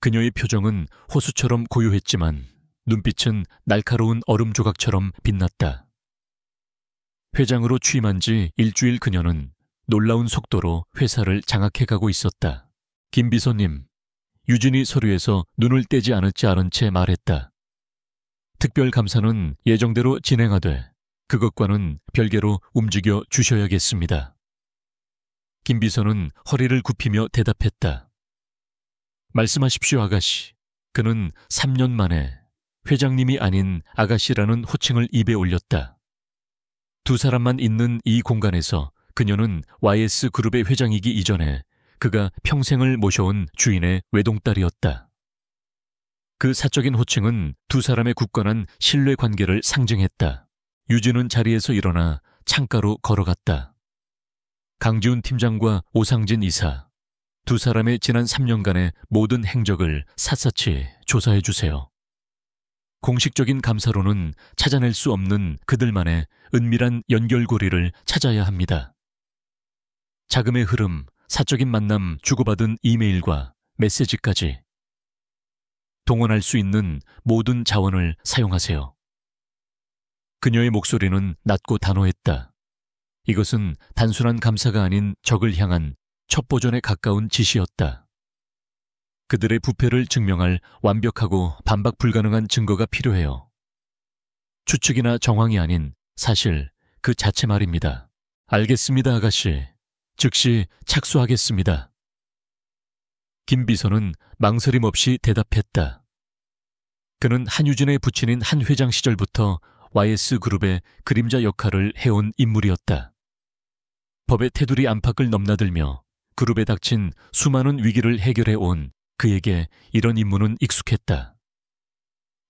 그녀의 표정은 호수처럼 고요했지만 눈빛은 날카로운 얼음 조각처럼 빛났다. 회장으로 취임한 지 일주일 그녀는 놀라운 속도로 회사를 장악해가고 있었다. 김 비서님, 유진이 서류에서 눈을 떼지 않을지 않은 채 말했다. 특별감사는 예정대로 진행하되 그것과는 별개로 움직여 주셔야겠습니다. 김 비서는 허리를 굽히며 대답했다. 말씀하십시오, 아가씨. 그는 3년 만에 회장님이 아닌 아가씨라는 호칭을 입에 올렸다. 두 사람만 있는 이 공간에서 그녀는 YS그룹의 회장이기 이전에 그가 평생을 모셔온 주인의 외동딸이었다. 그 사적인 호칭은 두 사람의 굳건한 신뢰관계를 상징했다. 유진은 자리에서 일어나 창가로 걸어갔다. 강지훈 팀장과 오상진 이사, 두 사람의 지난 3년간의 모든 행적을 샅샅이 조사해 주세요. 공식적인 감사로는 찾아낼 수 없는 그들만의 은밀한 연결고리를 찾아야 합니다. 자금의 흐름, 사적인 만남, 주고받은 이메일과 메시지까지 동원할 수 있는 모든 자원을 사용하세요. 그녀의 목소리는 낮고 단호했다. 이것은 단순한 감사가 아닌 적을 향한 첩보전에 가까운 지시였다. 그들의 부패를 증명할 완벽하고 반박 불가능한 증거가 필요해요. 추측이나 정황이 아닌 사실 그 자체 말입니다. 알겠습니다, 아가씨. 즉시 착수하겠습니다. 김 비서는 망설임 없이 대답했다. 그는 한유진의 부친인 한 회장 시절부터 YS그룹의 그림자 역할을 해온 인물이었다. 법의 테두리 안팎을 넘나들며 그룹에 닥친 수많은 위기를 해결해 온 그에게 이런 임무는 익숙했다.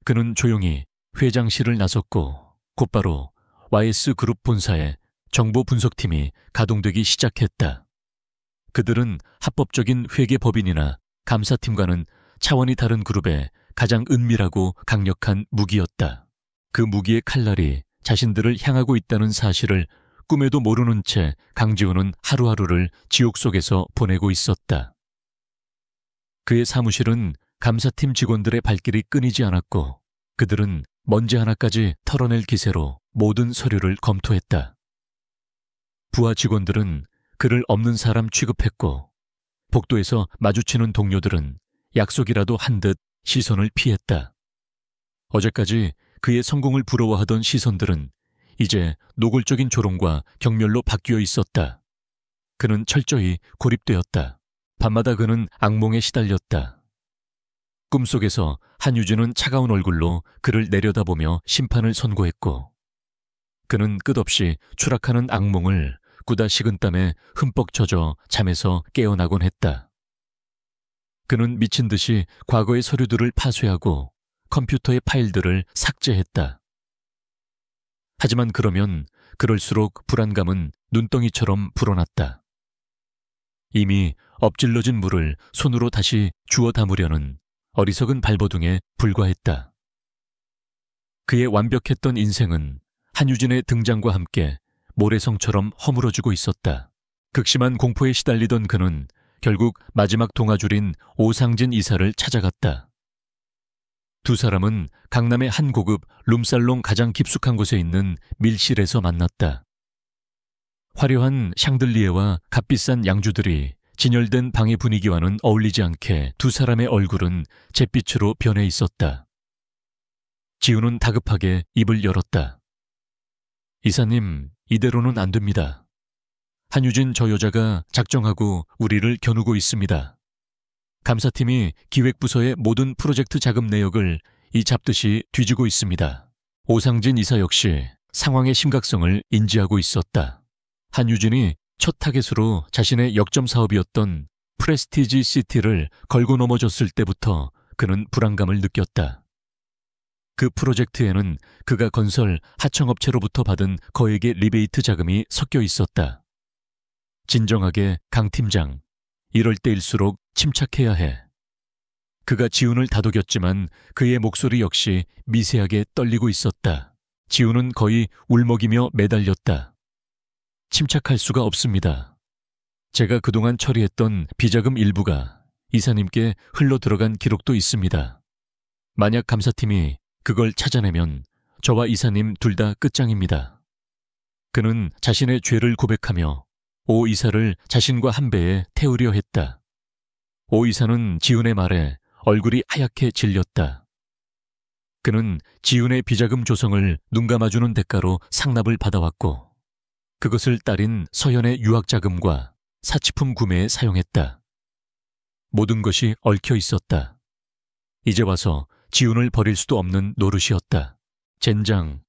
그는 조용히 회장실을 나섰고 곧바로 YS그룹 본사에 정보 분석팀이 가동되기 시작했다. 그들은 합법적인 회계법인이나 감사팀과는 차원이 다른 그룹의 가장 은밀하고 강력한 무기였다. 그 무기의 칼날이 자신들을 향하고 있다는 사실을 꿈에도 모르는 채 강지훈은 하루하루를 지옥 속에서 보내고 있었다. 그의 사무실은 감사팀 직원들의 발길이 끊이지 않았고 그들은 먼지 하나까지 털어낼 기세로 모든 서류를 검토했다. 부하 직원들은 그를 없는 사람 취급했고 복도에서 마주치는 동료들은 약속이라도 한 듯 시선을 피했다. 어제까지 그의 성공을 부러워하던 시선들은 이제 노골적인 조롱과 경멸로 바뀌어 있었다. 그는 철저히 고립되었다. 밤마다 그는 악몽에 시달렸다. 꿈속에서 한유진은 차가운 얼굴로 그를 내려다보며 심판을 선고했고 그는 끝없이 추락하는 악몽을 꾸다 식은 땀에 흠뻑 젖어 잠에서 깨어나곤 했다. 그는 미친 듯이 과거의 서류들을 파쇄하고 컴퓨터의 파일들을 삭제했다. 하지만 그럴수록 불안감은 눈덩이처럼 불어났다. 이미 엎질러진 물을 손으로 다시 주워 담으려는 어리석은 발버둥에 불과했다. 그의 완벽했던 인생은 한유진의 등장과 함께 모래성처럼 허물어지고 있었다. 극심한 공포에 시달리던 그는 결국 마지막 동아줄인 오상진 이사를 찾아갔다. 두 사람은 강남의 한 고급 룸살롱 가장 깊숙한 곳에 있는 밀실에서 만났다. 화려한 샹들리에와 값비싼 양주들이 진열된 방의 분위기와는 어울리지 않게 두 사람의 얼굴은 잿빛으로 변해 있었다. 지우는 다급하게 입을 열었다. 이사님, 이대로는 안 됩니다. 한유진 저 여자가 작정하고 우리를 겨누고 있습니다. 감사팀이 기획부서의 모든 프로젝트 자금 내역을 이 잡듯이 뒤지고 있습니다. 오상진 이사 역시 상황의 심각성을 인지하고 있었다. 한유진이 첫 타겟으로 자신의 역점 사업이었던 프레스티지 시티를 걸고 넘어졌을 때부터 그는 불안감을 느꼈다. 그 프로젝트에는 그가 건설 하청업체로부터 받은 거액의 리베이트 자금이 섞여 있었다. 진정하게 강 팀장, 이럴 때일수록 침착해야 해. 그가 지훈을 다독였지만 그의 목소리 역시 미세하게 떨리고 있었다. 지훈은 거의 울먹이며 매달렸다. 침착할 수가 없습니다. 제가 그동안 처리했던 비자금 일부가 이사님께 흘러 들어간 기록도 있습니다. 만약 감사팀이 그걸 찾아내면 저와 이사님 둘 다 끝장입니다. 그는 자신의 죄를 고백하며 오 이사를 자신과 한 배에 태우려 했다. 오 이사는 지훈의 말에 얼굴이 하얗게 질렸다. 그는 지훈의 비자금 조성을 눈감아주는 대가로 상납을 받아왔고 그것을 딸인 서현의 유학자금과 사치품 구매에 사용했다. 모든 것이 얽혀 있었다. 이제 와서 지훈을 버릴 수도 없는 노릇이었다. 젠장.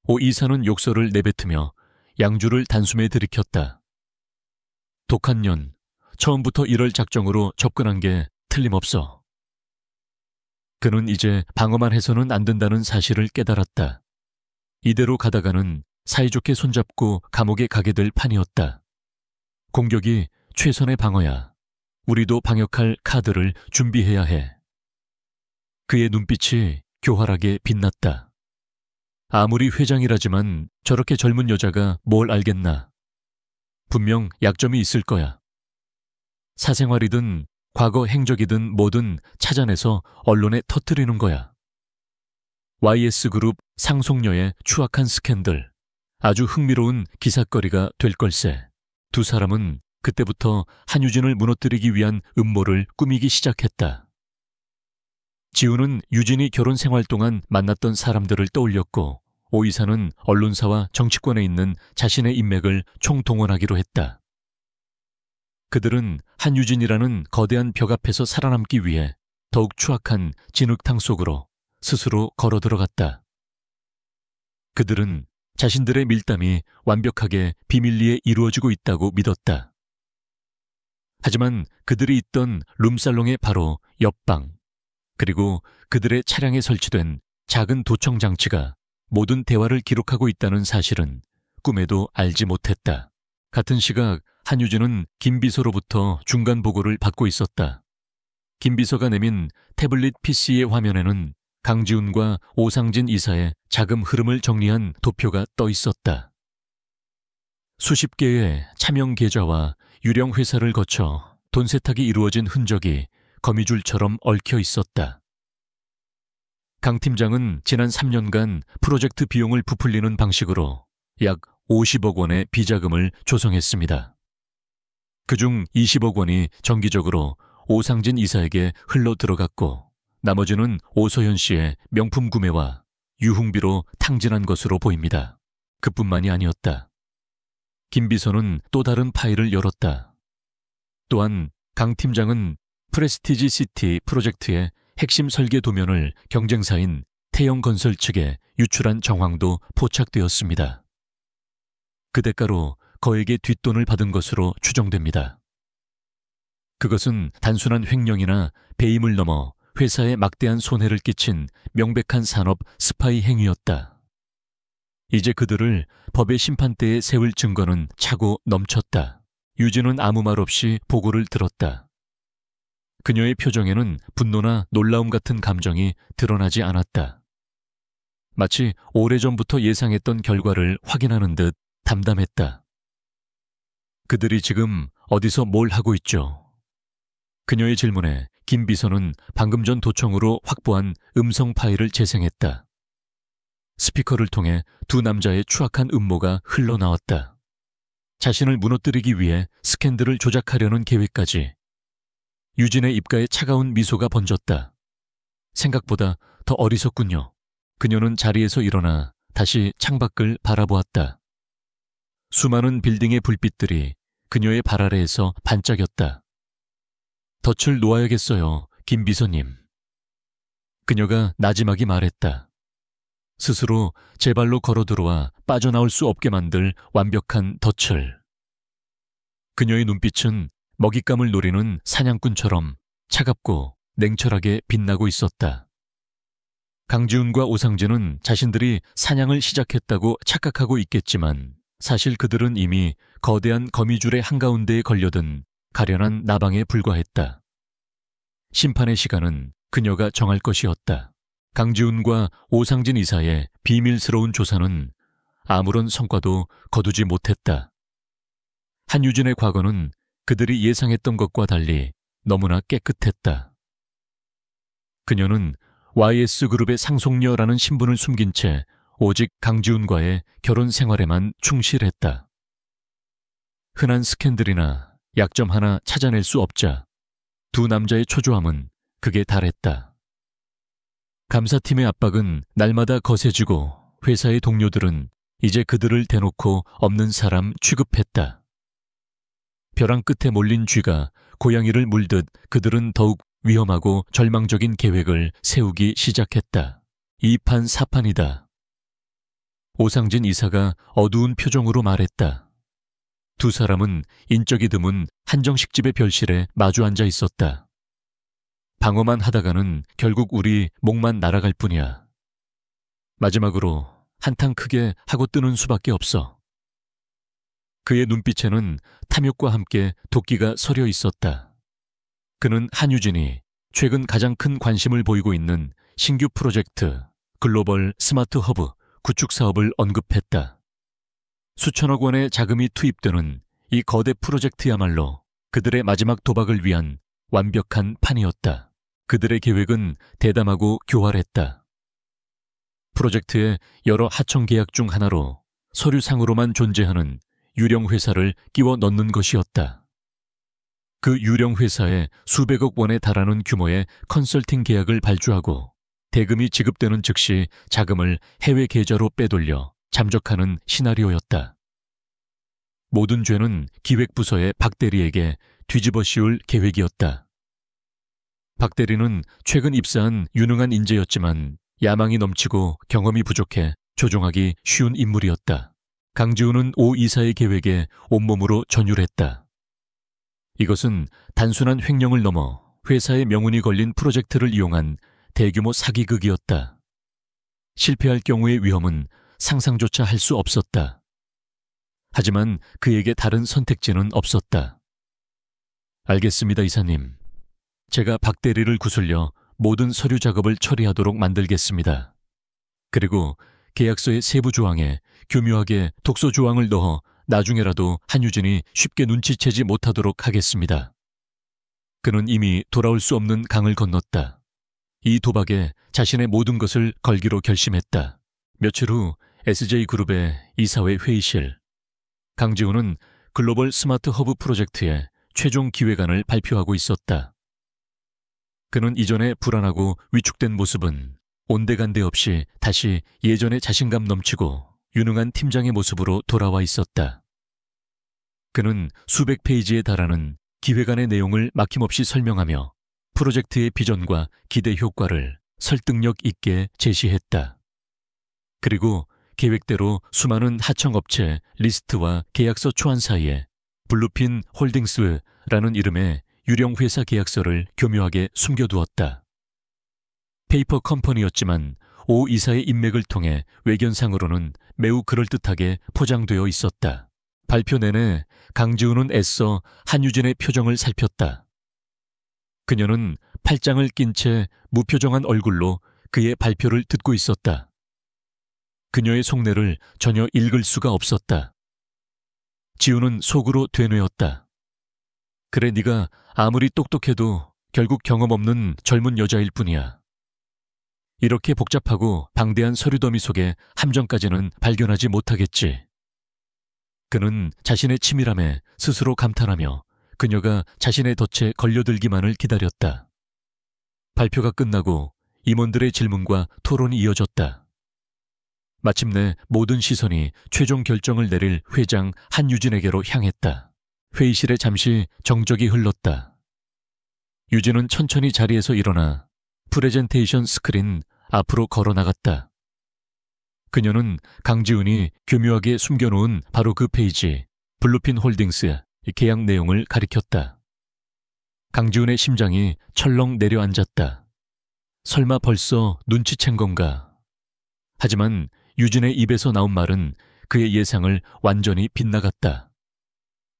오 이사는 욕설을 내뱉으며 양주를 단숨에 들이켰다. 독한 년, 처음부터 이럴 작정으로 접근한 게 틀림없어. 그는 이제 방어만 해서는 안 된다는 사실을 깨달았다. 이대로 가다가는 사이좋게 손잡고 감옥에 가게 될 판이었다. 공격이 최선의 방어야. 우리도 방역할 카드를 준비해야 해. 그의 눈빛이 교활하게 빛났다. 아무리 회장이라지만 저렇게 젊은 여자가 뭘 알겠나. 분명 약점이 있을 거야. 사생활이든 과거 행적이든 뭐든 찾아내서 언론에 터뜨리는 거야. YS그룹 상속녀의 추악한 스캔들. 아주 흥미로운 기사거리가 될 걸세. 두 사람은 그때부터 한유진을 무너뜨리기 위한 음모를 꾸미기 시작했다. 지훈은 유진이 결혼 생활 동안 만났던 사람들을 떠올렸고 오 이사는 언론사와 정치권에 있는 자신의 인맥을 총동원하기로 했다. 그들은 한유진이라는 거대한 벽 앞에서 살아남기 위해 더욱 추악한 진흙탕 속으로 스스로 걸어 들어갔다. 그들은 자신들의 밀담이 완벽하게 비밀리에 이루어지고 있다고 믿었다. 하지만 그들이 있던 룸살롱의 바로 옆방, 그리고 그들의 차량에 설치된 작은 도청 장치가 모든 대화를 기록하고 있다는 사실은 꿈에도 알지 못했다. 같은 시각 한유진은 김 비서로부터 중간 보고를 받고 있었다. 김 비서가 내민 태블릿 PC의 화면에는 강지훈과 오상진 이사의 자금 흐름을 정리한 도표가 떠 있었다. 수십 개의 차명 계좌와 유령 회사를 거쳐 돈 세탁이 이루어진 흔적이 거미줄처럼 얽혀 있었다. 강 팀장은 지난 3년간 프로젝트 비용을 부풀리는 방식으로 약 50억 원의 비자금을 조성했습니다. 그중 20억 원이 정기적으로 오상진 이사에게 흘러 들어갔고 나머지는 오서현 씨의 명품 구매와 유흥비로 탕진한 것으로 보입니다. 그뿐만이 아니었다. 김 비서는 또 다른 파일을 열었다. 또한 강 팀장은 프레스티지 시티 프로젝트의 핵심 설계 도면을 경쟁사인 태영건설 측에 유출한 정황도 포착되었습니다. 그 대가로 거액의 뒷돈을 받은 것으로 추정됩니다. 그것은 단순한 횡령이나 배임을 넘어 회사에 막대한 손해를 끼친 명백한 산업 스파이 행위였다. 이제 그들을 법의 심판대에 세울 증거는 차고 넘쳤다. 유진은 아무 말 없이 보고를 들었다. 그녀의 표정에는 분노나 놀라움 같은 감정이 드러나지 않았다. 마치 오래전부터 예상했던 결과를 확인하는 듯 담담했다. 그들이 지금 어디서 뭘 하고 있죠? 그녀의 질문에 김 비서는 방금 전 도청으로 확보한 음성 파일을 재생했다. 스피커를 통해 두 남자의 추악한 음모가 흘러나왔다. 자신을 무너뜨리기 위해 스캔들을 조작하려는 계획까지. 유진의 입가에 차가운 미소가 번졌다. 생각보다 더 어리석군요. 그녀는 자리에서 일어나 다시 창밖을 바라보았다. 수많은 빌딩의 불빛들이 그녀의 발 아래에서 반짝였다. 덫을 놓아야겠어요, 김 비서님. 그녀가 나지막이 말했다. 스스로 제 발로 걸어 들어와 빠져나올 수 없게 만들 완벽한 덫을. 그녀의 눈빛은 먹잇감을 노리는 사냥꾼처럼 차갑고 냉철하게 빛나고 있었다. 강지훈과 오상진은 자신들이 사냥을 시작했다고 착각하고 있겠지만 사실 그들은 이미 거대한 거미줄의 한가운데에 걸려든 가련한 나방에 불과했다. 심판의 시간은 그녀가 정할 것이었다. 강지훈과 오상진 이사의 비밀스러운 조사는 아무런 성과도 거두지 못했다. 한유진의 과거는 그들이 예상했던 것과 달리 너무나 깨끗했다. 그녀는 YS그룹의 상속녀라는 신분을 숨긴 채 오직 강지훈과의 결혼 생활에만 충실했다. 흔한 스캔들이나 약점 하나 찾아낼 수 없자 두 남자의 초조함은 극에 달했다. 감사팀의 압박은 날마다 거세지고 회사의 동료들은 이제 그들을 대놓고 없는 사람 취급했다. 벼랑 끝에 몰린 쥐가 고양이를 물듯 그들은 더욱 위험하고 절망적인 계획을 세우기 시작했다. 2판 4판이다. 오상진 이사가 어두운 표정으로 말했다. 두 사람은 인적이 드문 한정식 집의 별실에 마주 앉아 있었다. 방어만 하다가는 결국 우리 목만 날아갈 뿐이야. 마지막으로 한탕 크게 하고 뜨는 수밖에 없어. 그의 눈빛에는 탐욕과 함께 도끼가 서려 있었다. 그는 한유진이 최근 가장 큰 관심을 보이고 있는 신규 프로젝트 글로벌 스마트 허브 구축 사업을 언급했다. 수천억 원의 자금이 투입되는 이 거대 프로젝트야말로 그들의 마지막 도박을 위한 완벽한 판이었다. 그들의 계획은 대담하고 교활했다. 프로젝트의 여러 하청 계약 중 하나로 서류상으로만 존재하는 유령 회사를 끼워 넣는 것이었다. 그 유령 회사에 수백억 원에 달하는 규모의 컨설팅 계약을 발주하고 대금이 지급되는 즉시 자금을 해외 계좌로 빼돌려 잠적하는 시나리오였다. 모든 죄는 기획부서의 박 대리에게 뒤집어 씌울 계획이었다. 박 대리는 최근 입사한 유능한 인재였지만 야망이 넘치고 경험이 부족해 조종하기 쉬운 인물이었다. 강지훈은 오 이사의 계획에 온몸으로 전율했다. 이것은 단순한 횡령을 넘어 회사의 명운이 걸린 프로젝트를 이용한 대규모 사기극이었다. 실패할 경우의 위험은 상상조차 할 수 없었다. 하지만 그에게 다른 선택지는 없었다. 알겠습니다, 이사님. 제가 박 대리를 구슬려 모든 서류 작업을 처리하도록 만들겠습니다. 그리고 계약서의 세부 조항에 교묘하게 독소 조항을 넣어 나중에라도 한유진이 쉽게 눈치채지 못하도록 하겠습니다. 그는 이미 돌아올 수 없는 강을 건넜다. 이 도박에 자신의 모든 것을 걸기로 결심했다. 며칠 후 SJ그룹의 이사회 회의실. 강지훈은 글로벌 스마트 허브 프로젝트의 최종 기획안을 발표하고 있었다. 그는 이전에 불안하고 위축된 모습은 온데간데 없이 다시 예전의 자신감 넘치고 유능한 팀장의 모습으로 돌아와 있었다. 그는 수백 페이지에 달하는 기획안의 내용을 막힘없이 설명하며 프로젝트의 비전과 기대 효과를 설득력 있게 제시했다. 그리고 계획대로 수많은 하청업체 리스트와 계약서 초안 사이에 블루핀 홀딩스라는 이름의 유령 회사 계약서를 교묘하게 숨겨두었다. 페이퍼 컴퍼니였지만 오 이사의 인맥을 통해 외견상으로는 매우 그럴듯하게 포장되어 있었다. 발표 내내 강지훈은 애써 한유진의 표정을 살폈다. 그녀는 팔짱을 낀 채 무표정한 얼굴로 그의 발표를 듣고 있었다. 그녀의 속내를 전혀 읽을 수가 없었다. 지훈은 속으로 되뇌었다. 그래, 네가 아무리 똑똑해도 결국 경험 없는 젊은 여자일 뿐이야. 이렇게 복잡하고 방대한 서류 더미 속에 함정까지는 발견하지 못하겠지. 그는 자신의 치밀함에 스스로 감탄하며 그녀가 자신의 덫에 걸려들기만을 기다렸다. 발표가 끝나고 임원들의 질문과 토론이 이어졌다. 마침내 모든 시선이 최종 결정을 내릴 회장 한유진에게로 향했다. 회의실에 잠시 정적이 흘렀다. 유진은 천천히 자리에서 일어나 프레젠테이션 스크린 앞으로 걸어나갔다. 그녀는 강지훈이 교묘하게 숨겨놓은 바로 그 페이지, 블루핀 홀딩스 계약 내용을 가리켰다. 강지훈의 심장이 철렁 내려앉았다. 설마 벌써 눈치챈 건가? 하지만 유진의 입에서 나온 말은 그의 예상을 완전히 빗나갔다.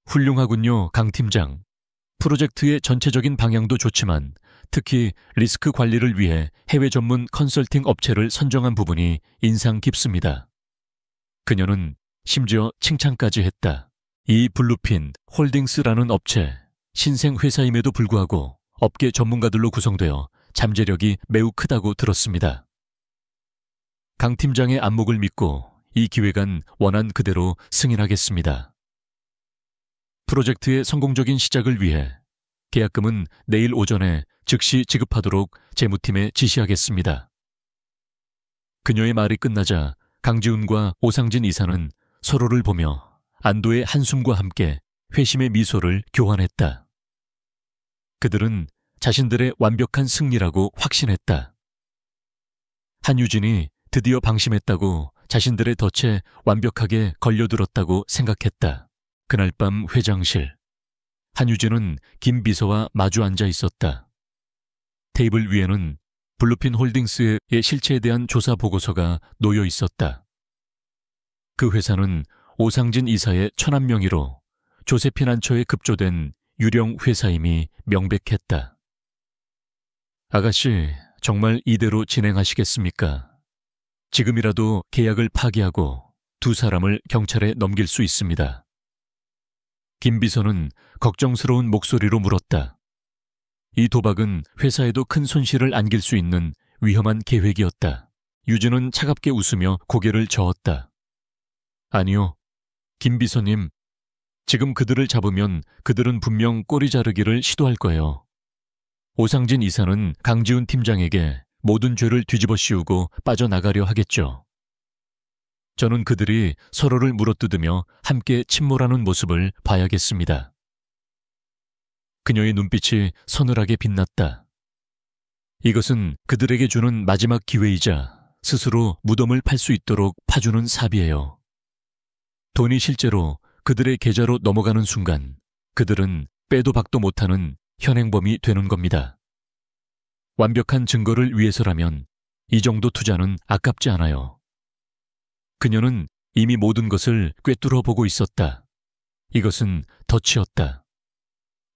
훌륭하군요, 강 팀장. 프로젝트의 전체적인 방향도 좋지만 특히 리스크 관리를 위해 해외 전문 컨설팅 업체를 선정한 부분이 인상 깊습니다. 그녀는 심지어 칭찬까지 했다. 이 블루핀 홀딩스라는 업체, 신생 회사임에도 불구하고 업계 전문가들로 구성되어 잠재력이 매우 크다고 들었습니다. 강 팀장의 안목을 믿고 이 기획안 원안 그대로 승인하겠습니다. 프로젝트의 성공적인 시작을 위해 계약금은 내일 오전에 즉시 지급하도록 재무팀에 지시하겠습니다. 그녀의 말이 끝나자 강지훈과 오상진 이사는 서로를 보며 안도의 한숨과 함께 회심의 미소를 교환했다. 그들은 자신들의 완벽한 승리라고 확신했다. 한유진이 드디어 방심했다고 자신들의 덫에 완벽하게 걸려들었다고 생각했다. 그날 밤 회장실. 한유진은 김 비서와 마주 앉아 있었다. 테이블 위에는 블루핀 홀딩스의 실체에 대한 조사 보고서가 놓여 있었다. 그 회사는 오상진 이사의 천한 명의로 조세핀 안처에 급조된 유령 회사임이 명백했다. 아가씨, 정말 이대로 진행하시겠습니까? 지금이라도 계약을 파기하고 두 사람을 경찰에 넘길 수 있습니다. 김 비서는 걱정스러운 목소리로 물었다. 이 도박은 회사에도 큰 손실을 안길 수 있는 위험한 계획이었다. 유진은 차갑게 웃으며 고개를 저었다. 아니요, 김 비서님. 지금 그들을 잡으면 그들은 분명 꼬리 자르기를 시도할 거예요. 오상진 이사는 강지훈 팀장에게 모든 죄를 뒤집어 씌우고 빠져나가려 하겠죠. 저는 그들이 서로를 물어뜯으며 함께 침몰하는 모습을 봐야겠습니다. 그녀의 눈빛이 서늘하게 빛났다. 이것은 그들에게 주는 마지막 기회이자 스스로 무덤을 팔 수 있도록 파주는 삽이에요. 돈이 실제로 그들의 계좌로 넘어가는 순간 그들은 빼도 박도 못하는 현행범이 되는 겁니다. 완벽한 증거를 위해서라면 이 정도 투자는 아깝지 않아요. 그녀는 이미 모든 것을 꿰뚫어 보고 있었다. 이것은 덫이었다.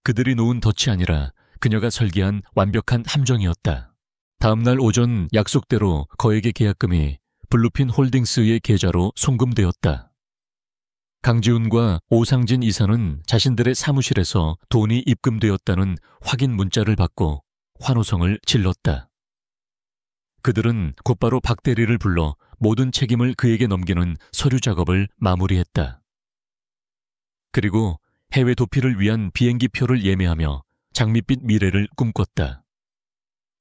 그들이 놓은 덫이 아니라 그녀가 설계한 완벽한 함정이었다. 다음 날 오전 약속대로 거액의 계약금이 블루핀 홀딩스의 계좌로 송금되었다. 강지훈과 오상진 이사는 자신들의 사무실에서 돈이 입금되었다는 확인 문자를 받고 환호성을 질렀다. 그들은 곧바로 박 대리를 불러 모든 책임을 그에게 넘기는 서류 작업을 마무리했다. 그리고 해외 도피를 위한 비행기표를 예매하며 장밋빛 미래를 꿈꿨다.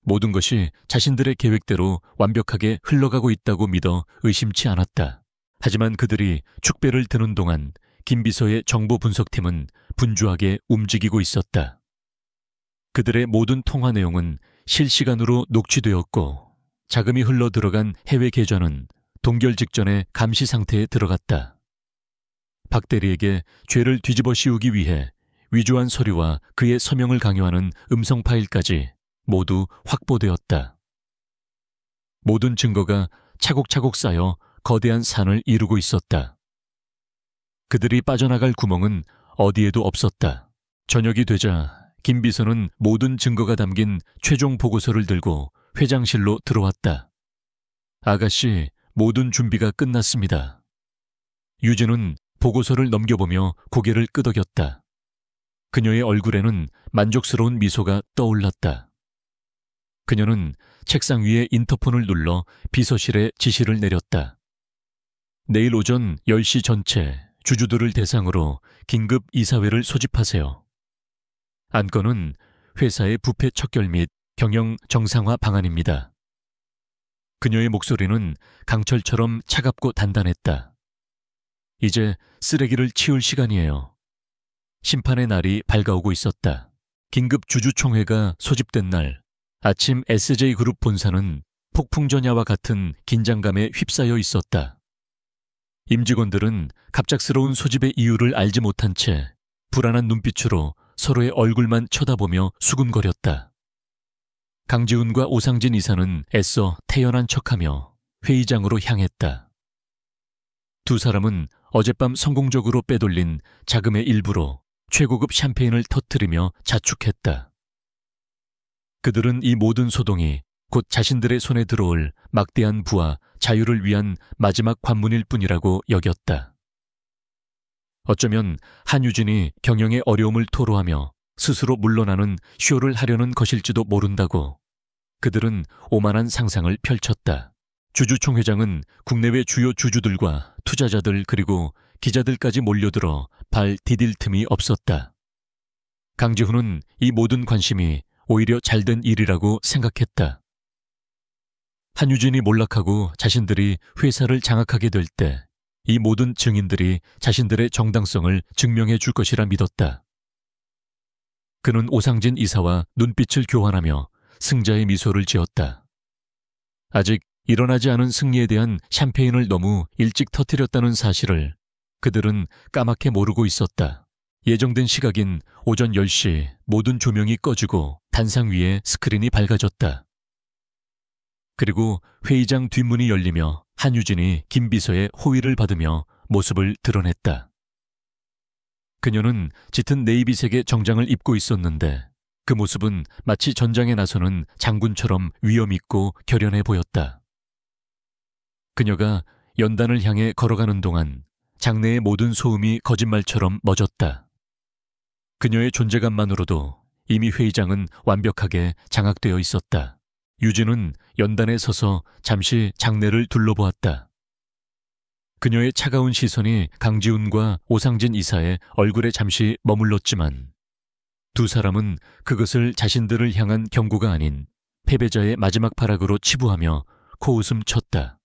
모든 것이 자신들의 계획대로 완벽하게 흘러가고 있다고 믿어 의심치 않았다. 하지만 그들이 축배를 드는 동안 김 비서의 정보 분석팀은 분주하게 움직이고 있었다. 그들의 모든 통화 내용은 실시간으로 녹취되었고 자금이 흘러 들어간 해외 계좌는 동결 직전에 감시 상태에 들어갔다. 박 대리에게 죄를 뒤집어 씌우기 위해 위조한 서류와 그의 서명을 강요하는 음성 파일까지 모두 확보되었다. 모든 증거가 차곡차곡 쌓여 거대한 산을 이루고 있었다. 그들이 빠져나갈 구멍은 어디에도 없었다. 저녁이 되자 김 비서는 모든 증거가 담긴 최종 보고서를 들고 회장실로 들어왔다. 아가씨, 모든 준비가 끝났습니다. 유진은 보고서를 넘겨보며 고개를 끄덕였다. 그녀의 얼굴에는 만족스러운 미소가 떠올랐다. 그녀는 책상 위에 인터폰을 눌러 비서실에 지시를 내렸다. 내일 오전 10시 전체 주주들을 대상으로 긴급 이사회를 소집하세요. 안건은 회사의 부패 척결 및 경영 정상화 방안입니다. 그녀의 목소리는 강철처럼 차갑고 단단했다. 이제 쓰레기를 치울 시간이에요. 심판의 날이 밝아오고 있었다. 긴급 주주총회가 소집된 날, 아침 SJ그룹 본사는 폭풍전야와 같은 긴장감에 휩싸여 있었다. 임직원들은 갑작스러운 소집의 이유를 알지 못한 채 불안한 눈빛으로 서로의 얼굴만 쳐다보며 수군거렸다. 강지훈과 오상진 이사는 애써 태연한 척하며 회의장으로 향했다. 두 사람은 어젯밤 성공적으로 빼돌린 자금의 일부로 최고급 샴페인을 터뜨리며 자축했다. 그들은 이 모든 소동이 곧 자신들의 손에 들어올 막대한 부와 자유를 위한 마지막 관문일 뿐이라고 여겼다. 어쩌면 한유진이 경영의 어려움을 토로하며 스스로 물러나는 쇼를 하려는 것일지도 모른다고 그들은 오만한 상상을 펼쳤다. 주주총회장은 국내외 주요 주주들과 투자자들 그리고 기자들까지 몰려들어 발 디딜 틈이 없었다. 강지훈은 이 모든 관심이 오히려 잘된 일이라고 생각했다. 한유진이 몰락하고 자신들이 회사를 장악하게 될 때 이 모든 증인들이 자신들의 정당성을 증명해 줄 것이라 믿었다. 그는 오상진 이사와 눈빛을 교환하며 승자의 미소를 지었다. 아직 일어나지 않은 승리에 대한 샴페인을 너무 일찍 터뜨렸다는 사실을 그들은 까맣게 모르고 있었다. 예정된 시각인 오전 10시 모든 조명이 꺼지고 단상 위에 스크린이 밝아졌다. 그리고 회의장 뒷문이 열리며 한유진이 김 비서의 호의를 받으며 모습을 드러냈다. 그녀는 짙은 네이비색의 정장을 입고 있었는데 그 모습은 마치 전장에 나서는 장군처럼 위엄있고 결연해 보였다. 그녀가 연단을 향해 걸어가는 동안 장내의 모든 소음이 거짓말처럼 멎었다. 그녀의 존재감만으로도 이미 회의장은 완벽하게 장악되어 있었다. 유진은 연단에 서서 잠시 장내를 둘러보았다. 그녀의 차가운 시선이 강지훈과 오상진 이사의 얼굴에 잠시 머물렀지만 두 사람은 그것을 자신들을 향한 경고가 아닌 패배자의 마지막 발악으로 치부하며 코웃음 쳤다.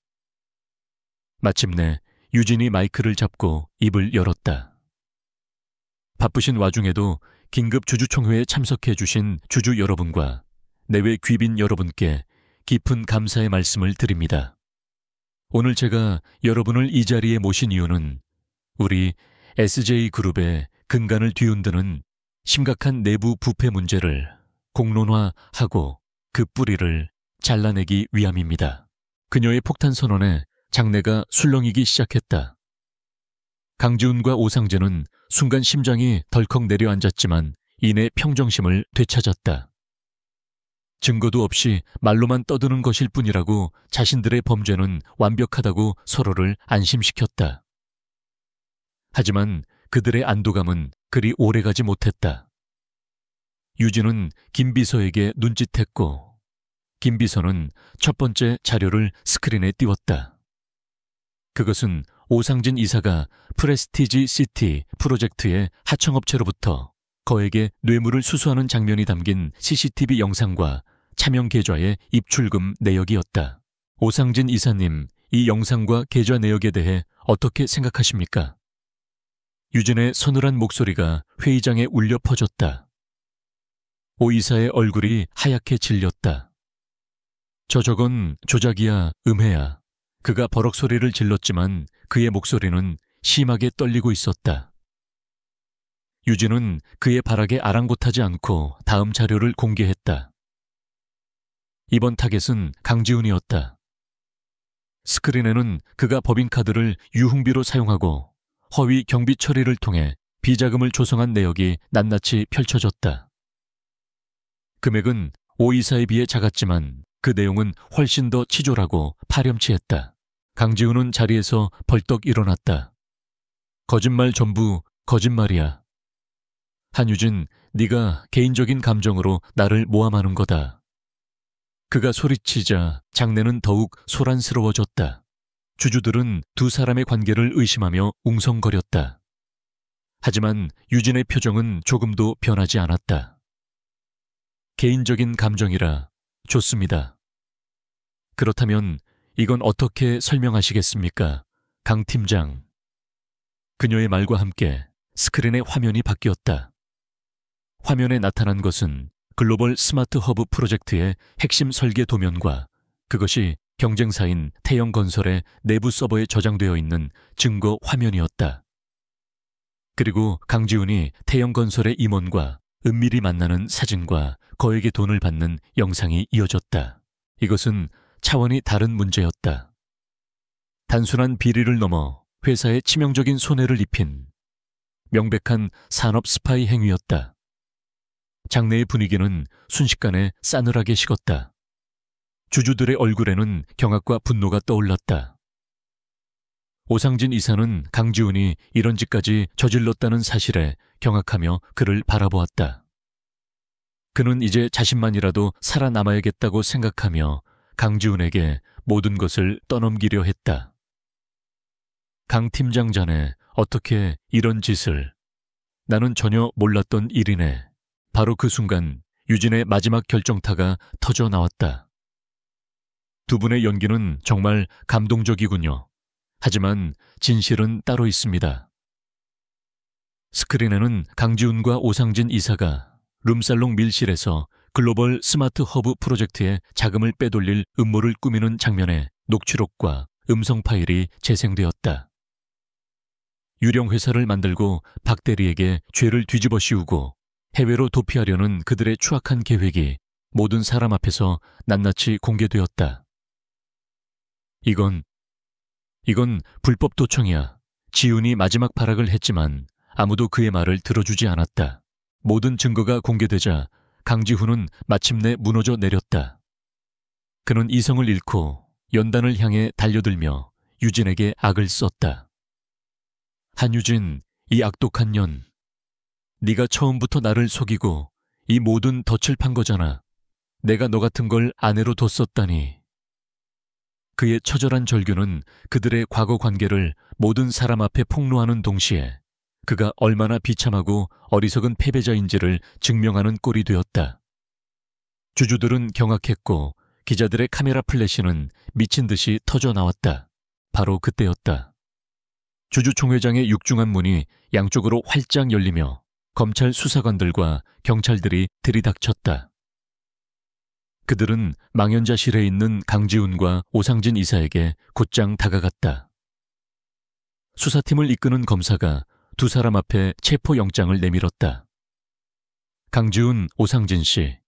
마침내 유진이 마이크를 잡고 입을 열었다. 바쁘신 와중에도 긴급 주주총회에 참석해 주신 주주 여러분과 내외 귀빈 여러분께 깊은 감사의 말씀을 드립니다. 오늘 제가 여러분을 이 자리에 모신 이유는 우리 SJ그룹의 근간을 뒤흔드는 심각한 내부 부패 문제를 공론화하고 그 뿌리를 잘라내기 위함입니다. 그녀의 폭탄 선언에 장내가 술렁이기 시작했다. 강지훈과 오상진은 순간 심장이 덜컥 내려앉았지만 이내 평정심을 되찾았다. 증거도 없이 말로만 떠드는 것일 뿐이라고 자신들의 범죄는 완벽하다고 서로를 안심시켰다. 하지만 그들의 안도감은 그리 오래가지 못했다. 유진은 김 비서에게 눈짓했고 김 비서는 첫 번째 자료를 스크린에 띄웠다. 그것은 오상진 이사가 프레스티지 시티 프로젝트의 하청업체로부터 거액의 뇌물을 수수하는 장면이 담긴 CCTV 영상과 차명 계좌의 입출금 내역이었다. 오상진 이사님, 이 영상과 계좌 내역에 대해 어떻게 생각하십니까? 유진의 서늘한 목소리가 회의장에 울려 퍼졌다. 오 이사의 얼굴이 하얗게 질렸다. 저건 조작이야, 음해야. 그가 버럭 소리를 질렀지만 그의 목소리는 심하게 떨리고 있었다. 유진은 그의 발악에 아랑곳하지 않고 다음 자료를 공개했다. 이번 타겟은 강지훈이었다. 스크린에는 그가 법인카드를 유흥비로 사용하고 허위 경비 처리를 통해 비자금을 조성한 내역이 낱낱이 펼쳐졌다. 금액은 오 이사에 비해 작았지만 그 내용은 훨씬 더 치졸하고 파렴치했다. 강지훈은 자리에서 벌떡 일어났다. 거짓말 전부 거짓말이야. 한유진, 네가 개인적인 감정으로 나를 모함하는 거다. 그가 소리치자 장내는 더욱 소란스러워졌다. 주주들은 두 사람의 관계를 의심하며 웅성거렸다. 하지만 유진의 표정은 조금도 변하지 않았다. 개인적인 감정이라 좋습니다. 그렇다면 이건 어떻게 설명하시겠습니까? 강 팀장. 그녀의 말과 함께 스크린의 화면이 바뀌었다. 화면에 나타난 것은 글로벌 스마트 허브 프로젝트의 핵심 설계 도면과 그것이 경쟁사인 태영건설의 내부 서버에 저장되어 있는 증거 화면이었다. 그리고 강지훈이 태영건설의 임원과 은밀히 만나는 사진과 거액의 돈을 받는 영상이 이어졌다. 이것은 차원이 다른 문제였다. 단순한 비리를 넘어 회사에 치명적인 손해를 입힌 명백한 산업 스파이 행위였다. 장내의 분위기는 순식간에 싸늘하게 식었다. 주주들의 얼굴에는 경악과 분노가 떠올랐다. 오상진 이사는 강지훈이 이런 짓까지 저질렀다는 사실에 경악하며 그를 바라보았다. 그는 이제 자신만이라도 살아남아야겠다고 생각하며 강지훈에게 모든 것을 떠넘기려 했다. 강 팀장 자네, 어떻게 이런 짓을. 나는 전혀 몰랐던 일이네. 바로 그 순간 유진의 마지막 결정타가 터져 나왔다. 두 분의 연기는 정말 감동적이군요. 하지만 진실은 따로 있습니다. 스크린에는 강지훈과 오상진 이사가 룸살롱 밀실에서 글로벌 스마트 허브 프로젝트에 자금을 빼돌릴 음모를 꾸미는 장면의 녹취록과 음성 파일이 재생되었다. 유령 회사를 만들고 박 대리에게 죄를 뒤집어 씌우고 해외로 도피하려는 그들의 추악한 계획이 모든 사람 앞에서 낱낱이 공개되었다. 이건 불법 도청이야. 지훈이 마지막 발악을 했지만 아무도 그의 말을 들어주지 않았다. 모든 증거가 공개되자 강지훈은 마침내 무너져 내렸다. 그는 이성을 잃고 연단을 향해 달려들며 유진에게 악을 썼다. 한유진, 이 악독한 년. 네가 처음부터 나를 속이고 이 모든 덫을 판 거잖아. 내가 너 같은 걸 아내로 뒀었다니. 그의 처절한 절규는 그들의 과거 관계를 모든 사람 앞에 폭로하는 동시에 그가 얼마나 비참하고 어리석은 패배자인지를 증명하는 꼴이 되었다. 주주들은 경악했고 기자들의 카메라 플래시는 미친 듯이 터져 나왔다. 바로 그때였다. 주주총회장의 육중한 문이 양쪽으로 활짝 열리며 검찰 수사관들과 경찰들이 들이닥쳤다. 그들은 망연자실해 있는 강지훈과 오상진 이사에게 곧장 다가갔다. 수사팀을 이끄는 검사가 두 사람 앞에 체포영장을 내밀었다. 강지훈, 오상진 씨,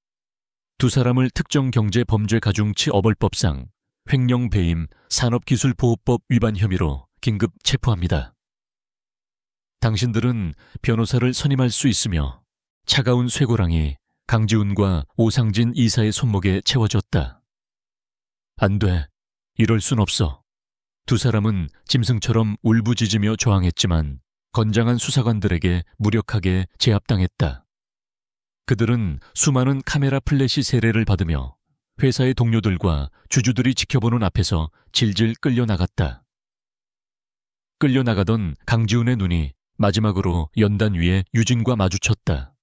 두 사람을 특정경제범죄가중치어벌법상 횡령배임 산업기술보호법 위반 혐의로 긴급 체포합니다. 당신들은 변호사를 선임할 수 있으며 차가운 쇠고랑이 강지훈과 오상진 이사의 손목에 채워졌다. 안 돼. 이럴 순 없어. 두 사람은 짐승처럼 울부짖으며 저항했지만 건장한 수사관들에게 무력하게 제압당했다. 그들은 수많은 카메라 플래시 세례를 받으며 회사의 동료들과 주주들이 지켜보는 앞에서 질질 끌려나갔다. 끌려나가던 강지훈의 눈이 마지막으로 연단 위에 유진과 마주쳤다.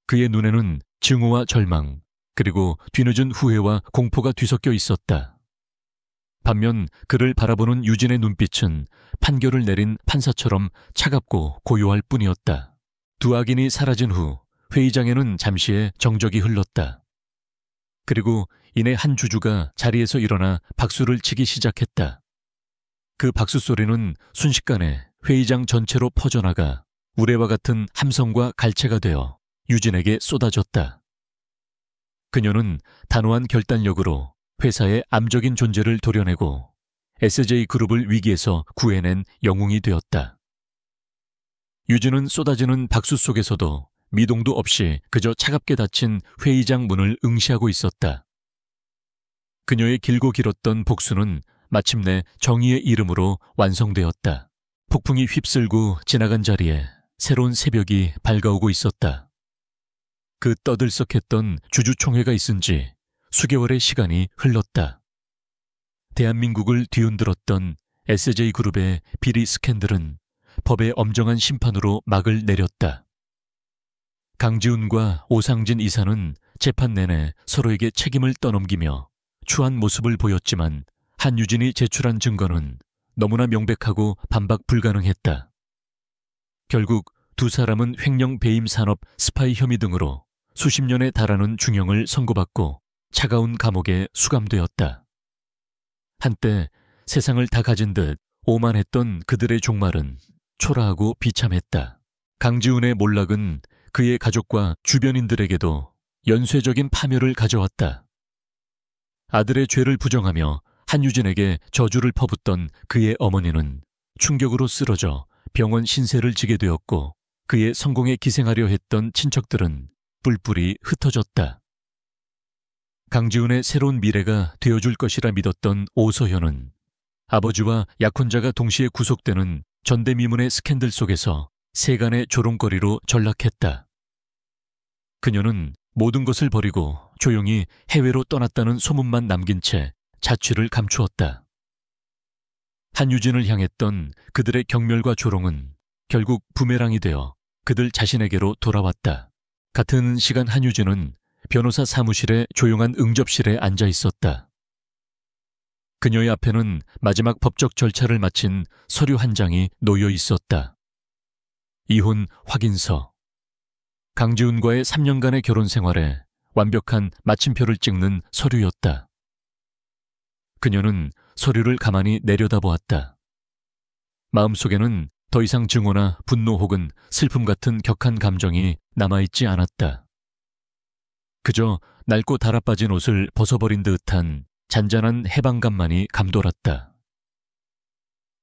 그의 눈에는 증오와 절망, 그리고 뒤늦은 후회와 공포가 뒤섞여 있었다. 반면 그를 바라보는 유진의 눈빛은 판결을 내린 판사처럼 차갑고 고요할 뿐이었다. 두 악인이 사라진 후 회의장에는 잠시의 정적이 흘렀다. 그리고 이내 한 주주가 자리에서 일어나 박수를 치기 시작했다. 그 박수 소리는 순식간에 회의장 전체로 퍼져나가 우레와 같은 함성과 갈채가 되어 유진에게 쏟아졌다. 그녀는 단호한 결단력으로 회사의 암적인 존재를 도려내고 SJ그룹을 위기에서 구해낸 영웅이 되었다. 유진은 쏟아지는 박수 속에서도 미동도 없이 그저 차갑게 닫힌 회의장 문을 응시하고 있었다. 그녀의 길고 길었던 복수는 마침내 정의의 이름으로 완성되었다. 폭풍이 휩쓸고 지나간 자리에 새로운 새벽이 밝아오고 있었다. 그 떠들썩했던 주주총회가 있은 지 수개월의 시간이 흘렀다. 대한민국을 뒤흔들었던 SJ그룹의 비리 스캔들은 법의 엄정한 심판으로 막을 내렸다. 강지훈과 오상진 이사는 재판 내내 서로에게 책임을 떠넘기며 추한 모습을 보였지만 한유진이 제출한 증거는 너무나 명백하고 반박 불가능했다. 결국 두 사람은 횡령 배임 산업 스파이 혐의 등으로 수십 년에 달하는 중형을 선고받고 차가운 감옥에 수감되었다. 한때 세상을 다 가진 듯 오만했던 그들의 종말은 초라하고 비참했다. 강지훈의 몰락은 그의 가족과 주변인들에게도 연쇄적인 파멸을 가져왔다. 아들의 죄를 부정하며 한유진에게 저주를 퍼붓던 그의 어머니는 충격으로 쓰러져 병원 신세를 지게 되었고 그의 성공에 기생하려 했던 친척들은 뿔뿔이 흩어졌다. 강지훈의 새로운 미래가 되어줄 것이라 믿었던 오서현은 아버지와 약혼자가 동시에 구속되는 전대미문의 스캔들 속에서 세간의 조롱거리로 전락했다. 그녀는 모든 것을 버리고 조용히 해외로 떠났다는 소문만 남긴 채 자취를 감추었다. 한유진을 향했던 그들의 경멸과 조롱은 결국 부메랑이 되어 그들 자신에게로 돌아왔다. 같은 시간 한유진은 변호사 사무실의 조용한 응접실에 앉아 있었다. 그녀의 앞에는 마지막 법적 절차를 마친 서류 한 장이 놓여 있었다. 이혼 확인서. 강지훈과의 3년간의 결혼 생활에 완벽한 마침표를 찍는 서류였다. 그녀는 서류를 가만히 내려다보았다. 마음속에는 더 이상 증오나 분노 혹은 슬픔 같은 격한 감정이 남아있지 않았다. 그저 낡고 달아빠진 옷을 벗어버린 듯한 잔잔한 해방감만이 감돌았다.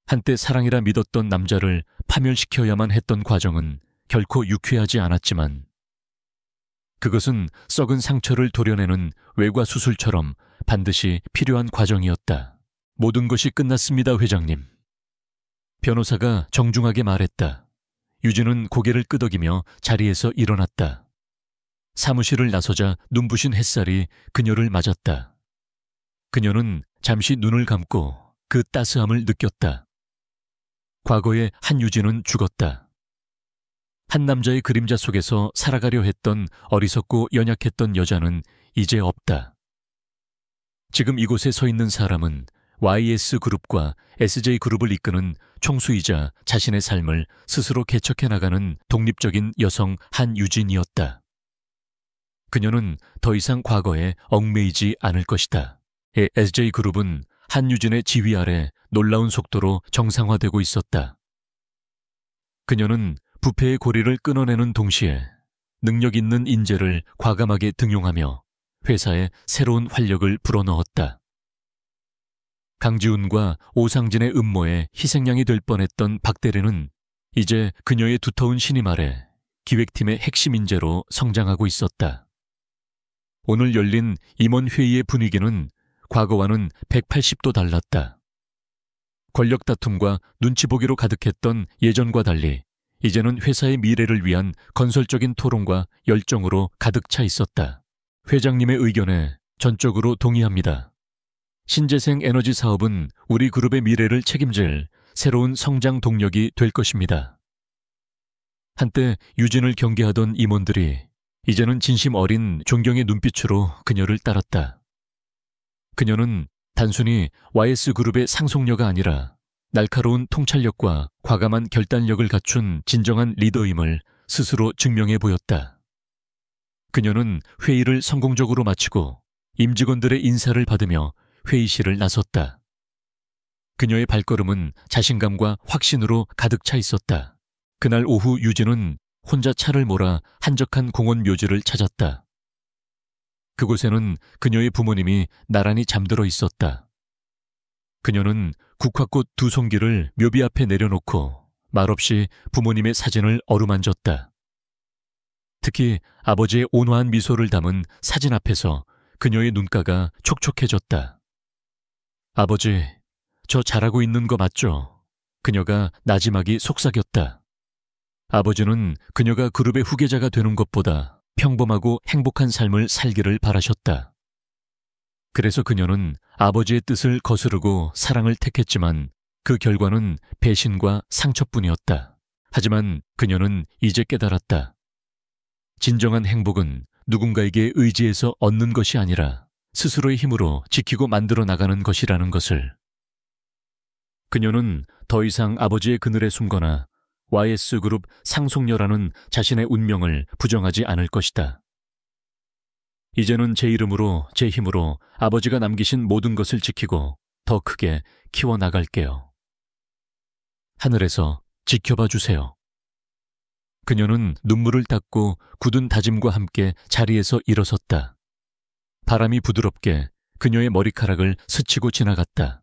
한때 사랑이라 믿었던 남자를 파멸시켜야만 했던 과정은 결코 유쾌하지 않았지만 그것은 썩은 상처를 도려내는 외과 수술처럼 반드시 필요한 과정이었다. 모든 것이 끝났습니다, 회장님. 변호사가 정중하게 말했다. 유진은 고개를 끄덕이며 자리에서 일어났다. 사무실을 나서자 눈부신 햇살이 그녀를 맞았다. 그녀는 잠시 눈을 감고 그 따스함을 느꼈다. 과거에 한유진은 죽었다. 한 남자의 그림자 속에서 살아가려 했던 어리석고 연약했던 여자는 이제 없다. 지금 이곳에 서 있는 사람은 YS그룹과 SJ그룹을 이끄는 총수이자 자신의 삶을 스스로 개척해 나가는 독립적인 여성 한유진이었다. 그녀는 더 이상 과거에 얽매이지 않을 것이다. SJ그룹은 한유진의 지휘 아래 놀라운 속도로 정상화되고 있었다. 그녀는 부패의 고리를 끊어내는 동시에 능력 있는 인재를 과감하게 등용하며 회사에 새로운 활력을 불어넣었다. 강지훈과 오상진의 음모에 희생양이 될 뻔했던 박 대리는 이제 그녀의 두터운 신임 아래 기획팀의 핵심 인재로 성장하고 있었다. 오늘 열린 임원회의의 분위기는 과거와는 180도 달랐다. 권력 다툼과 눈치 보기로 가득했던 예전과 달리 이제는 회사의 미래를 위한 건설적인 토론과 열정으로 가득 차 있었다. 회장님의 의견에 전적으로 동의합니다. 신재생 에너지 사업은 우리 그룹의 미래를 책임질 새로운 성장 동력이 될 것입니다. 한때 유진을 경계하던 임원들이 이제는 진심 어린 존경의 눈빛으로 그녀를 따랐다. 그녀는 단순히 YS그룹의 상속녀가 아니라 날카로운 통찰력과 과감한 결단력을 갖춘 진정한 리더임을 스스로 증명해 보였다. 그녀는 회의를 성공적으로 마치고 임직원들의 인사를 받으며 회의실을 나섰다. 그녀의 발걸음은 자신감과 확신으로 가득 차 있었다. 그날 오후 유진은 혼자 차를 몰아 한적한 공원 묘지를 찾았다. 그곳에는 그녀의 부모님이 나란히 잠들어 있었다. 그녀는 국화꽃 2송기를 묘비 앞에 내려놓고 말없이 부모님의 사진을 어루만졌다. 특히 아버지의 온화한 미소를 담은 사진 앞에서 그녀의 눈가가 촉촉해졌다. 아버지, 저 잘하고 있는 거 맞죠? 그녀가 나지막이 속삭였다. 아버지는 그녀가 그룹의 후계자가 되는 것보다 평범하고 행복한 삶을 살기를 바라셨다. 그래서 그녀는 아버지의 뜻을 거스르고 사랑을 택했지만 그 결과는 배신과 상처뿐이었다. 하지만 그녀는 이제 깨달았다. 진정한 행복은 누군가에게 의지해서 얻는 것이 아니라 스스로의 힘으로 지키고 만들어 나가는 것이라는 것을. 그녀는 더 이상 아버지의 그늘에 숨거나 YS그룹 상속녀라는 자신의 운명을 부정하지 않을 것이다. 이제는 제 이름으로, 제 힘으로 아버지가 남기신 모든 것을 지키고 더 크게 키워나갈게요. 하늘에서 지켜봐 주세요. 그녀는 눈물을 닦고 굳은 다짐과 함께 자리에서 일어섰다. 바람이 부드럽게 그녀의 머리카락을 스치고 지나갔다.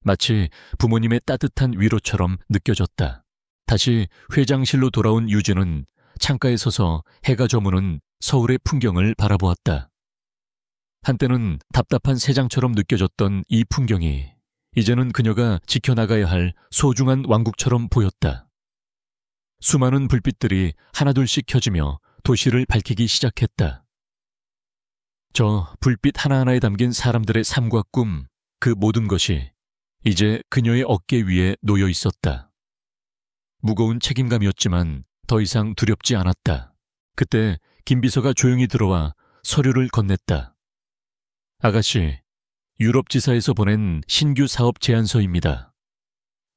마치 부모님의 따뜻한 위로처럼 느껴졌다. 다시 회장실로 돌아온 유진은 창가에 서서 해가 저무는 서울의 풍경을 바라보았다. 한때는 답답한 새장처럼 느껴졌던 이 풍경이 이제는 그녀가 지켜나가야 할 소중한 왕국처럼 보였다. 수많은 불빛들이 하나둘씩 켜지며 도시를 밝히기 시작했다. 저 불빛 하나하나에 담긴 사람들의 삶과 꿈, 그 모든 것이 이제 그녀의 어깨 위에 놓여 있었다. 무거운 책임감이었지만 더 이상 두렵지 않았다. 그때 김 비서가 조용히 들어와 서류를 건넸다. 아가씨, 유럽지사에서 보낸 신규 사업 제안서입니다.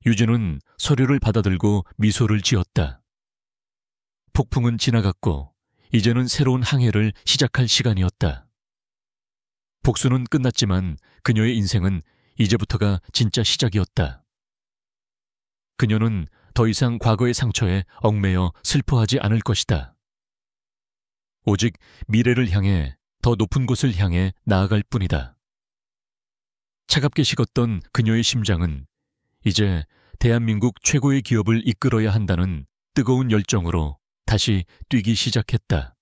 유진은 서류를 받아들고 미소를 지었다. 폭풍은 지나갔고 이제는 새로운 항해를 시작할 시간이었다. 복수는 끝났지만 그녀의 인생은 이제부터가 진짜 시작이었다. 그녀는 더 이상 과거의 상처에 얽매여 슬퍼하지 않을 것이다. 오직 미래를 향해 더 높은 곳을 향해 나아갈 뿐이다. 차갑게 식었던 그녀의 심장은 이제 대한민국 최고의 기업을 이끌어야 한다는 뜨거운 열정으로 다시 뛰기 시작했다.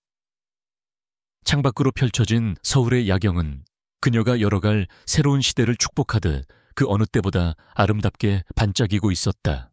창밖으로 펼쳐진 서울의 야경은 그녀가 열어갈 새로운 시대를 축복하듯 그 어느 때보다 아름답게 반짝이고 있었다.